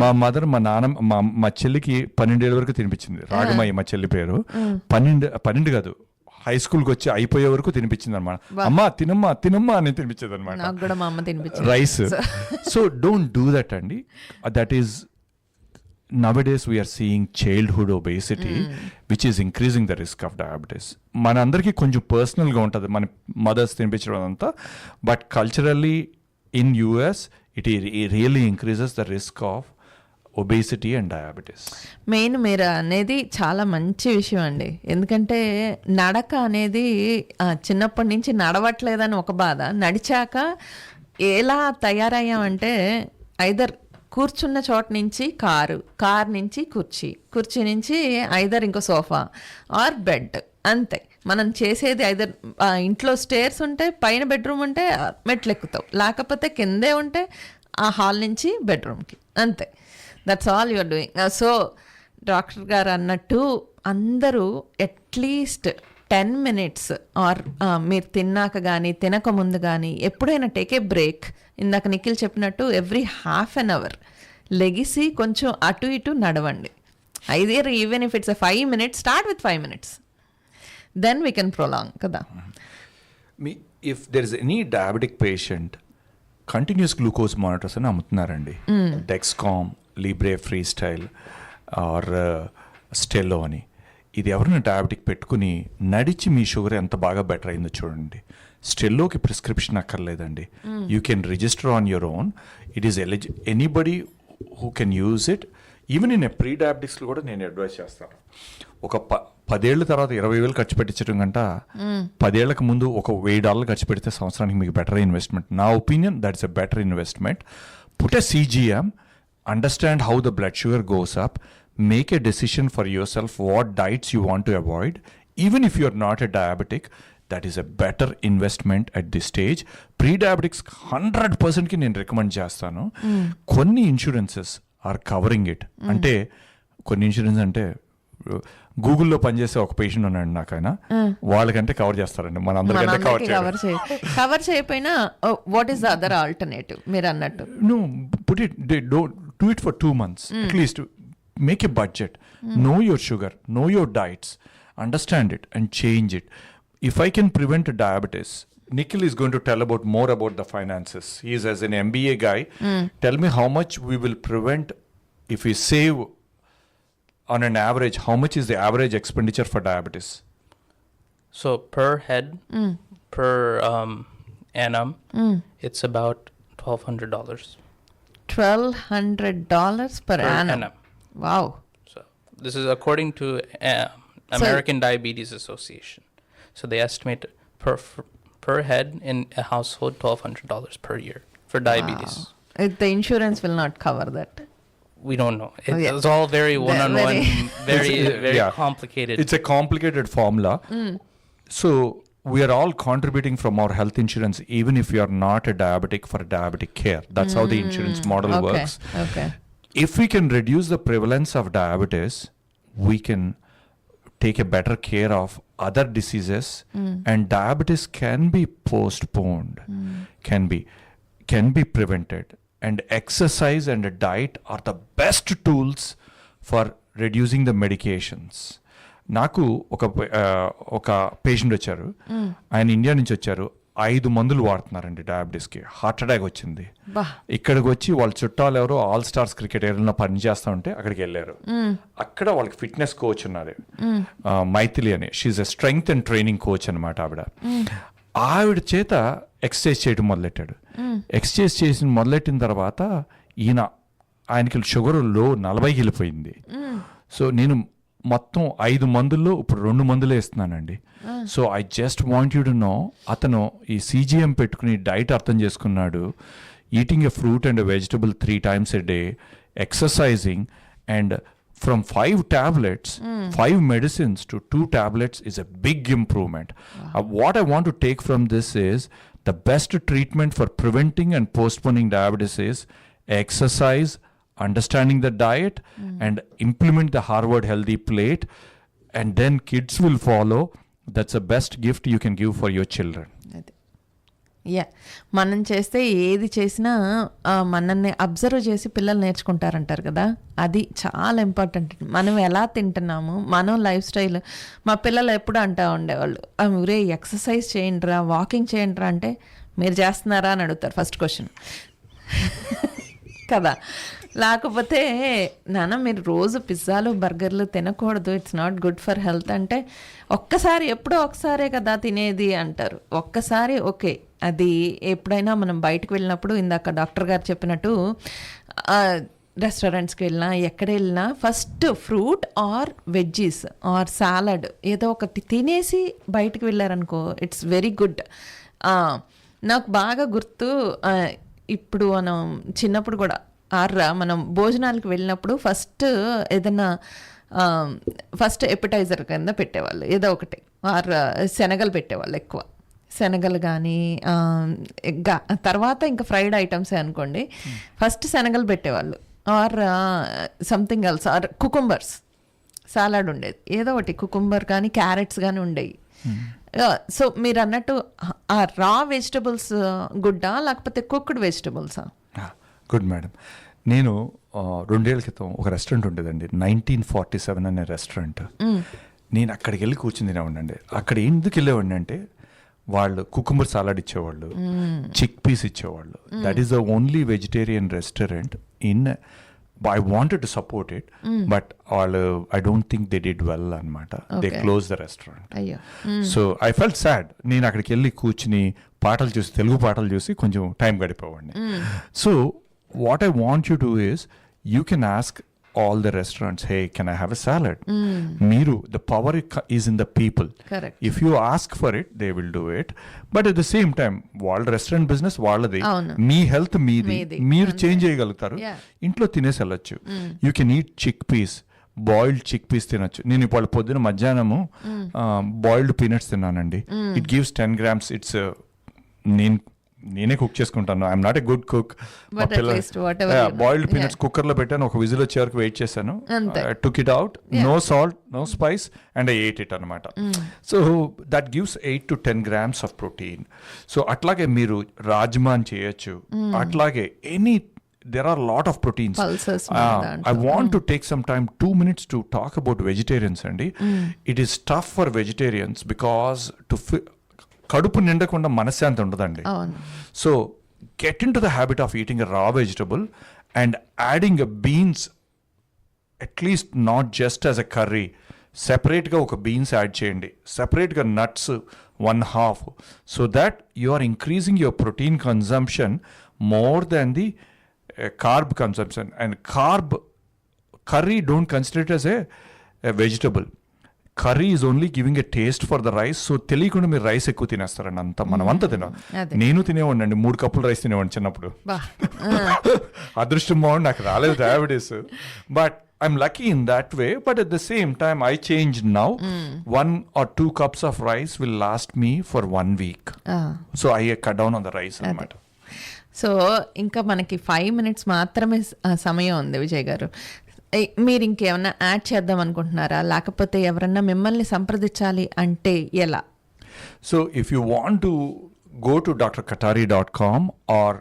మా మదర్ మా నాన్న మా చెల్లికి 12 ఏళ్ళ వరకు తినిపించింది. రాగమయ్య మా చెల్లి పేరు. 12 కాదు, హై స్కూల్కి వచ్చి అయిపోయే వరకు తినిపించింది అనమాట. అమ్మా తినమ్మా అని తినిపించేది అనమాట, rice. So don't do that అండి. That is nowadays we are seeing childhood obesity which is increasing the risk of diabetes. మన అందరికీ కొంచెం పర్సనల్గా ఉంటుంది మన మదర్స్ తినిపించడం అంతా, but culturally in US it really increases the risk of obesity and diabetes. Main మీరు అనేది చాలా మంచి విషయం అండి. ఎందుకంటే నడక అనేది చిన్నప్పటి నుంచి నడవట్లేదని ఒక బాధ, నడిచాక ఎలా తయారయ్యామంటే ఐదర్ కూర్చున్న చోట నుంచి కార్ నుంచి కుర్చీ నుంచి ఐదర్ ఇంకో సోఫా ఆర్ బెడ్, అంతే. మనం చేసేది ఐదర్ ఇంట్లో స్టేర్స్ ఉంటే పైన బెడ్రూమ్ ఉంటే మెట్లు ఎక్కుతావు, లేకపోతే కిందే ఉంటే ఆ హాల్ నుంచి బెడ్రూమ్కి, అంతే. That's all you're doing. So doctor గారు అన్నట్టు అందరూ అట్లీస్ట్ 10 minutes ఆర్ మీరు తిన్నాక కానీ తినక ముందు కానీ ఎప్పుడైనా టేక్ ఏ బ్రేక్. ఇందాక నిఖిల్ చెప్పినట్టు ఎవ్రీ ½ an hour లెగిసి కొంచెం అటు ఇటు నడవండి. Either even if it's 5 minutes, start with 5 minutes, then we can prolong కదా. If there is any diabetic patient continuous glucose monitors అని అమ్ముతున్నారండి. Dexcom, Libre freestyle or Stelo అని. ఇది ఎవరైనా డయాబెటిక్ పెట్టుకుని నడిచి మీ షుగర్ ఎంత బాగా బెటర్ అయిందో చూడండి. స్టెల్లోకి ప్రిస్క్రిప్షన్ అక్కర్లేదండి. You can register on your own. It is anybody who can use it. Even in pre డయాబెటిక్స్లో కూడా నేను అడ్వైస్ చేస్తాను. ఒక 10 ఏళ్ళ తర్వాత 20,000 ఖర్చు పెట్టించడం కంట 10 ఏళ్లకు ముందు ఒక $1,000 ఖర్చు పెడితే సంవత్సరానికి మీకు బెటర్ ఇన్వెస్ట్మెంట్. నా opinion that's a better investment. Put a CGM, understand how the blood sugar goes up, make a decision for yourself what diets you want to avoid, Even if you're not a diabetic, that is a better investment at this stage. Pre-diabetics 100%కి నేను recommend చేస్తాను. కొన్ని insurances are covering it. అంటే కొన్ని insurance అంటే గూగుల్లో పనిచేసే ఒక patient ఉన్నాడు నాకైనా, వాళ్ళకంటే కవర్ చేస్తారండి, మన అందరికంటే కవర్ చేయకపోయినా what is the other alternative మీరు అన్నట్టు? No, put it, they don't do it for 2 months at least. Make a budget, know your sugar, know your diets, understand it and change it. If I can prevent diabetes, Nikhil is going to tell more about the finances. He is as an MBA guy. Tell me how much we will prevent if we save on an average. How much is the average expenditure for diabetes? So per head, per annum, it's about $1,200. $1,200 per annum. Wow. So this is according to American Diabetes Association. So they estimate per head in a household $1,200 per year for diabetes. Wow. The insurance will not cover that. We don't know. It's all very one-on-one, very complicated. It's a complicated formula. So we are all contributing from our health insurance, even if you are not a diabetic, for diabetic care. That's how the insurance model works. Okay. If we can reduce the prevalence of diabetes, we can take a better care of other diseases, and diabetes can be postponed, can be prevented. And exercise and diet are the best tools for reducing the medications. నాకు ఒక patient వచ్చారు, ఆయన India నుంచి వచ్చారు. 5 మందులు వాడుతున్నారండి డయాబెటీస్కి. Heart attack వచ్చింది. ఇక్కడికి వచ్చి వాళ్ళ చుట్టాలు ఎవరో ఆల్ స్టార్స్ క్రికెట్ ఏరియాలో పనిచేస్తూ ఉంటే అక్కడికి వెళ్ళారు. అక్కడ వాళ్ళకి ఫిట్నెస్ కోచ్ ఉన్నారు, మైథిలి అని. She's a strength and training coach అనమాట ఆవిడ. ఆవిడ చేత ఎక్సర్సైజ్ చేయడం మొదలెట్టాడు. ఎక్సర్సైజ్ చేసి మొదలెట్టిన తర్వాత ఆయనకి షుగర్ లో 40కి వెళ్ళిపోయింది. సో నేను మొత్తం 5 మందుల్లో ఇప్పుడు 2 మందులే ఇస్తున్నానండి. So I just want you to know, అతను ఈ CGM పెట్టుకుని డైట్ అర్థం చేసుకున్నాడు. Eating a fruit and a vegetable 3 times a day, exercising, and from 5 tablets, 5 medicines to 2 tablets is a big improvement. What I want to take from this is the best treatment for preventing and postponing diabetes is exercise, understanding the diet, and implement the Harvard Healthy Plate, and then kids will follow. That's the best gift you can give for your children. మనం చేస్తే ఏది చేసినా మనల్ని observe చేసి పిల్లలు నేర్చుకుంటారంటారు కదా, అది చాలా ఇంపార్టెంట్. మనం ఎలా తింటున్నాము, మనం లైఫ్ స్టైల్. మా పిల్లలు ఎప్పుడు అంటూ ఉండేవాళ్ళు, ఊరే ఎక్సర్సైజ్ చేయండిరా, వాకింగ్ చేయండిరా అంటే, మీరు చేస్తున్నారా అని అడుగుతారు ఫస్ట్ క్వశ్చన్ కదా. లేకపోతే నాన్న మీరు రోజు పిజ్జాలు బర్గర్లు తినకూడదు, it's not good for health అంటే, ఒక్కసారి ఎప్పుడో ఒకసారే కదా తినేది అంటారు. ఒక్కసారి ఓకే, అది ఎప్పుడైనా మనం బయటకు వెళ్ళినప్పుడు, ఇందాక డాక్టర్ గారు చెప్పినట్టు రెస్టారెంట్స్కి వెళ్ళినా ఎక్కడ వెళ్ళినా first fruit or veggies or salad ఏదో ఒకటి తినేసి బయటకు వెళ్ళారనుకో, ఇట్స్ వెరీ గుడ్. నాకు బాగా గుర్తు, ఇప్పుడు మనం చిన్నప్పుడు కూడా మనం భోజనాలకు వెళ్ళినప్పుడు ఫస్ట్ ఏదన్నా ఫస్ట్ ఎపిటైజర్ కింద పెట్టేవాళ్ళు ఏదో ఒకటి, శనగలు పెట్టేవాళ్ళు ఎక్కువ. శనగలు కానీ తర్వాత ఇంకా ఫ్రైడ్ ఐటమ్సే అనుకోండి, ఫస్ట్ శనగలు పెట్టేవాళ్ళు, or something else, or cucumbers salad ఉండేది, ఏదో ఒకటి కుకుంబర్ కానీ క్యారెట్స్ కానీ ఉండేవి. సో మీరు అన్నట్టు ఆ రా వెజిటబుల్స్ గుడ్డా లేకపోతే కుక్డ్ వెజిటబుల్సా? Good madam. నేను 2 ఏళ్ల క్రితం ఒక రెస్టారెంట్ ఉండేదండి, 1947 అనే రెస్టారెంట్. నేను అక్కడికి వెళ్ళి కూర్చుని తినేవాడినండి. అక్కడ ఎందుకు వెళ్ళేవాడిని అంటే, వాళ్ళు కుకుంబర్ సాలాడ్ ఇచ్చేవాళ్ళు, చిక్ పీస్ ఇచ్చేవాళ్ళు. That is the only vegetarian restaurant in. I wanted to support it, but I don't think they did well anamata. They closed the restaurant. So I felt sad. నేను అక్కడికి వెళ్ళి కూర్చుని పాటలు చూసి, తెలుగు పాటలు చూసి కొంచెం time గడిపేవాడిని. So what I want you to do is, you can ask all the restaurants, hey, can I have a salad? Meeru, the power is in the people. Correct. If you ask for it, they will do it. But at the same time, వాళ్ళ restaurant business వాళ్ళది, మీ health మీది, మీరు change చేయగలుగుతారు. ఇంట్లో తినేసి వెళ్ళొచ్చు. You can eat chickpeas, boiled chickpeas తినొచ్చు. నేను ఇప్పుడు పొద్దున మధ్యాహ్నము బాయిల్డ్ పీనట్స్ తిన్నానండి. It gives 10 grams. ఇట్స్ నేనే కుక్ చేసుకుంటాను. I'm not a good cook. Boiled peanuts cooker లో పెట్టాను, ఒక విజిల్ వచ్చే వరకు వెయిట్ చేశాను. Took it out, no salt, no spice, and I ate it అనమాట. So that gives 8 to 10 grams of protein. So అట్లాగే మీరు రాజ్మాన్ చేయొచ్చు. అట్లాగే there are a lot of proteins. I want to take some time, 2 minutes, to talk about vegetarians, Andy. It is tough for vegetarians because కడుపు నిండకుండా మనశ్శాంతి ఉండదండి. So get in to the habit of eating a raw vegetable and adding beans, at least not just as a curry. సెపరేట్గా ఒక beans add చేయండి, సెపరేట్గా nuts 1/2, so that you are increasing your protein consumption more than the carb consumption. And curry, don't consider it as a vegetable. Curry is only giving a taste for the rice. So తెలియకుండా మీరు rice ఎక్కువ తినేస్తారండి. మనం అంతా తినాం. నేను తినేవాడిని 3 కప్పులు rice తినేవాడిని చిన్నప్పుడు. అదృష్టం బాగుండి నాకు రాలేదు diabetes. But I'm lucky in that way, but at the same time I changed now. 1 or 2 cups of rice will last me for 1 week. So I cut down on the rice anamata. So ఇంకా మనకి 5 minutes మాత్రమే సమయం ఉంది విజయ్ గారు. మీరు ఇంకేమన్నా add చేద్దాం అనుకుంటున్నారా, లేకపోతే ఎవరన్నా మిమ్మల్ని సంప్రదించాలి అంటే ఎలా? So if you want to go to drkatari.com or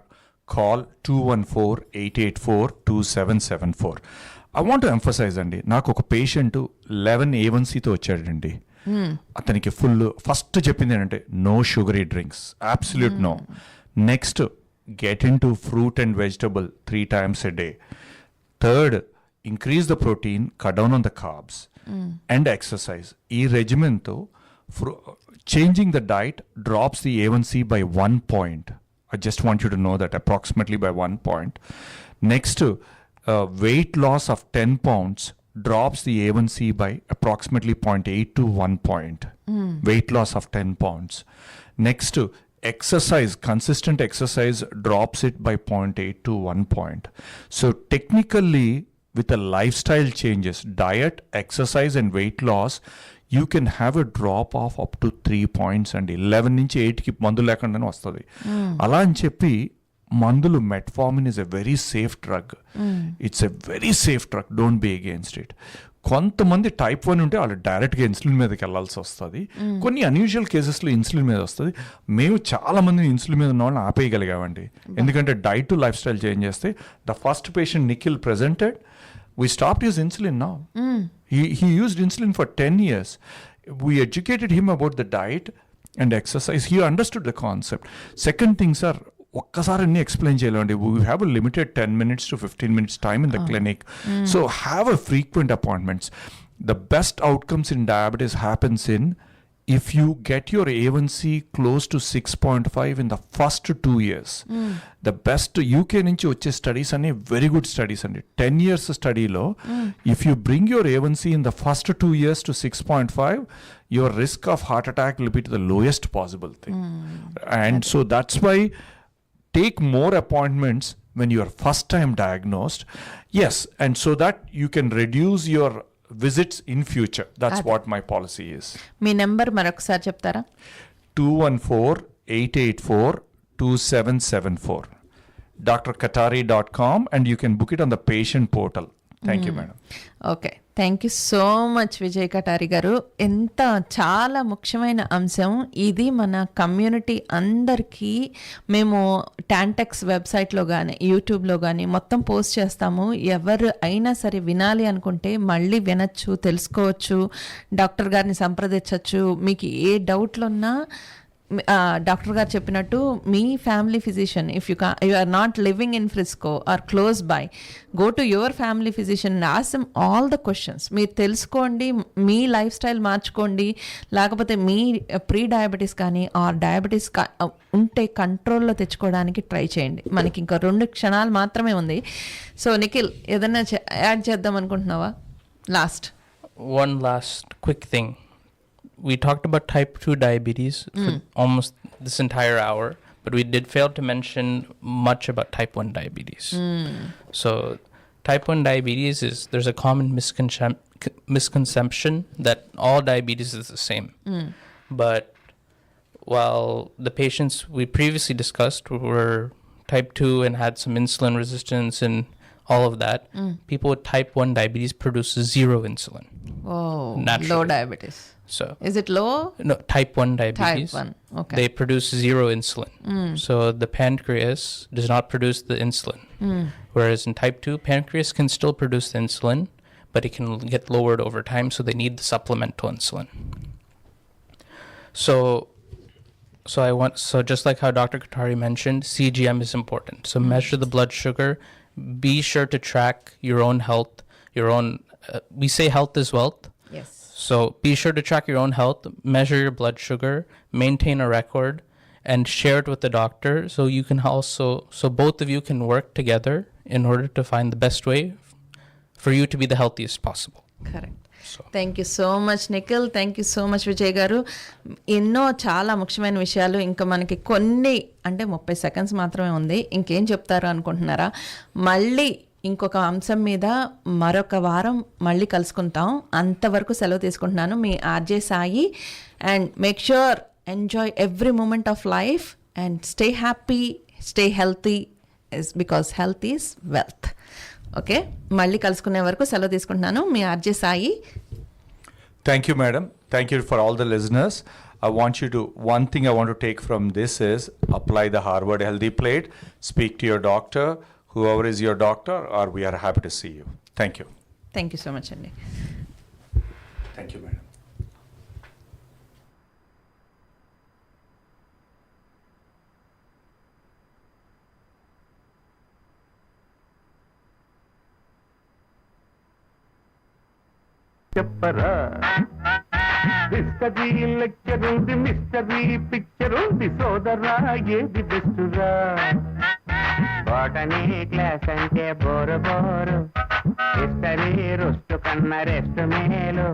call 214-884-2774. I want to emphasize అండి, నాకు ఒక పేషెంట్ 11 A1Cతో వచ్చాడండి. అతనికి ఫస్ట్ చెప్పింది ఏంటంటే no sugary drinks, absolute no. Next, get into fruit and vegetable 3 times a day. Third, increase the protein, cut down on the carbs, and exercise. E regimen tho changing the diet drops the A1C by 1 point. I just want you to know that, approximately by 1 point. Next, weight loss of 10 pounds drops the A1C by approximately 0.8 to 1 point. Weight loss of 10 pounds. Next, exercise, consistent exercise drops it by 0.8 to 1 point. So technically, with the lifestyle changes, diet, exercise and weight loss, you can have a drop of up to 3 points and 11 నుంచి 8కి మందు లేకుండానే వస్తుంది. అలా అని చెప్పి మందులు, metformin is a very safe drug. It's a very safe drug. Don't be against it. కొంతమంది type 1 ఉంటే వాళ్ళు డైరెక్ట్గా ఇన్సులిన్ మీదకి వెళ్ళాల్సి వస్తుంది. కొన్ని అన్యూజువల్ కేసెస్లో ఇన్సులిన్ మీద వస్తుంది. మేము చాలా మంది ఇన్సులిన్ మీద ఉన్న వాళ్ళని ఆపేయగలిగామండి, ఎందుకంటే diet to lifestyle change చేస్తే. The first patient Nikhil presented, we stopped his insulin now. He used insulin for 10 years. We educated him about the diet and exercise. He understood the concept. Second things are, ఒక్కసారి అన్ని explain చేయాలండి. We have a limited 10 minutes to 15 minutes time in the clinic. So have a frequent appointments. The best outcomes in diabetes happens in if you get your A1C close to 6.5 in the first 2 years. The best UK నుంచి వచ్చే studies అన్ని very good studies అండి. 10 years స్టడీలో if you bring your A1C in the first 2 years to 6.5, your risk of heart attack will be to the lowest possible thing. And so that's why take more appointments when you are first time diagnosed. Yes, and so that you can reduce your visits in future. That's what my policy is. Me number మరొకసారి చెప్తారా? 214-884-2774. drkatari.com, and you can book it on the patient portal. Thank you, madam. Okay, thank you so much Vijay Katari గారు. చాలా ముఖ్యమైన అంశం ఇది. మన community అందరికీ మేము టాంటెక్స్ వెబ్సైట్లో కానీ యూట్యూబ్లో కానీ మొత్తం పోస్ట్ చేస్తాము. ఎవరు అయినా సరే వినాలి అనుకుంటే మళ్ళీ వినొచ్చు, తెలుసుకోవచ్చు, డాక్టర్ గారిని సంప్రదించవచ్చు. మీకు ఏ డౌట్లు ఉన్నా డాక్టర్ గారు చెప్పినట్టు మీ family physician, if you are not living in Frisco or close by, go to your family physician and ask him all the questions. మీరు తెలుసుకోండి, మీ లైఫ్ స్టైల్ మార్చుకోండి, లేకపోతే మీ ప్రీ డయాబెటీస్ కానీ ఆర్ డయాబెటీస్ ఉంటే కంట్రోల్లో తెచ్చుకోవడానికి ట్రై చేయండి. మనకి ఇంకా 2 క్షణాలు మాత్రమే ఉంది. సో నిఖిల్, ఏదన్నా యాడ్ చేద్దాం అనుకుంటున్నావా? One last quick thing. We talked about type 2 diabetes for almost this entire hour, but we did fail to mention much about type 1 diabetes. So type 1 diabetes there's a common misconception that all diabetes is the same. But while the patients we previously discussed were type 2 and had some insulin resistance and all of that, people with type 1 diabetes produce zero insulin. Oh, naturally. low diabetes. So is it low? No, type 1 diabetes. Type 1, okay. They produce zero insulin. So the pancreas does not produce the insulin. Whereas in type 2, pancreas can still produce the insulin, but it can get lowered over time, so they need the supplemental insulin. So just like how Dr. Katari mentioned, CGM is important. So measure the blood sugar. Be sure to track your own health. We say health is wealth. Yes. So be sure to track your own health, measure your blood sugar, maintain a record, and share it with the doctor. So you can so both of you can work together in order to find the best way for you to be the healthiest possible. Correct. Thank you so much Nikhil, thank you so much Vijay గారు. ఎన్నో చాలా ముఖ్యమైన విషయాలు ఇంకా మనకి కొన్ని అంటే 30 seconds మాత్రమే ఉంది, ఇంకేం చెప్తారు అనుకుంటున్నారా? మళ్ళీ ఇంకొక అంశం మీద మరొక వారం మళ్ళీ కలుసుకుంటాం. అంతవరకు సెలవు తీసుకుంటున్నాను. మీ RJ Sai. And make sure enjoy every moment of life and stay happy, stay healthy, because health is wealth. Okay, మళ్ళీ కలుసుకునే వరకు సెలవు తీసుకుంటున్నాను. మీ RJ Sai. Thank you, madam. Thank you for all the listeners. One thing I want to take from this is apply the Harvard Healthy Plate, speak to your doctor, whoever is your doctor, or we are happy to see you. Thank you. Thank you so much అండి. Thank you, madam. చెప్పరా history lecture ఉంది, mystery picture ఉంది, సోదరా ఏది బెస్టురా? Botany class అంటే bore bore, history రుస్టు కన్నా rest మేలు.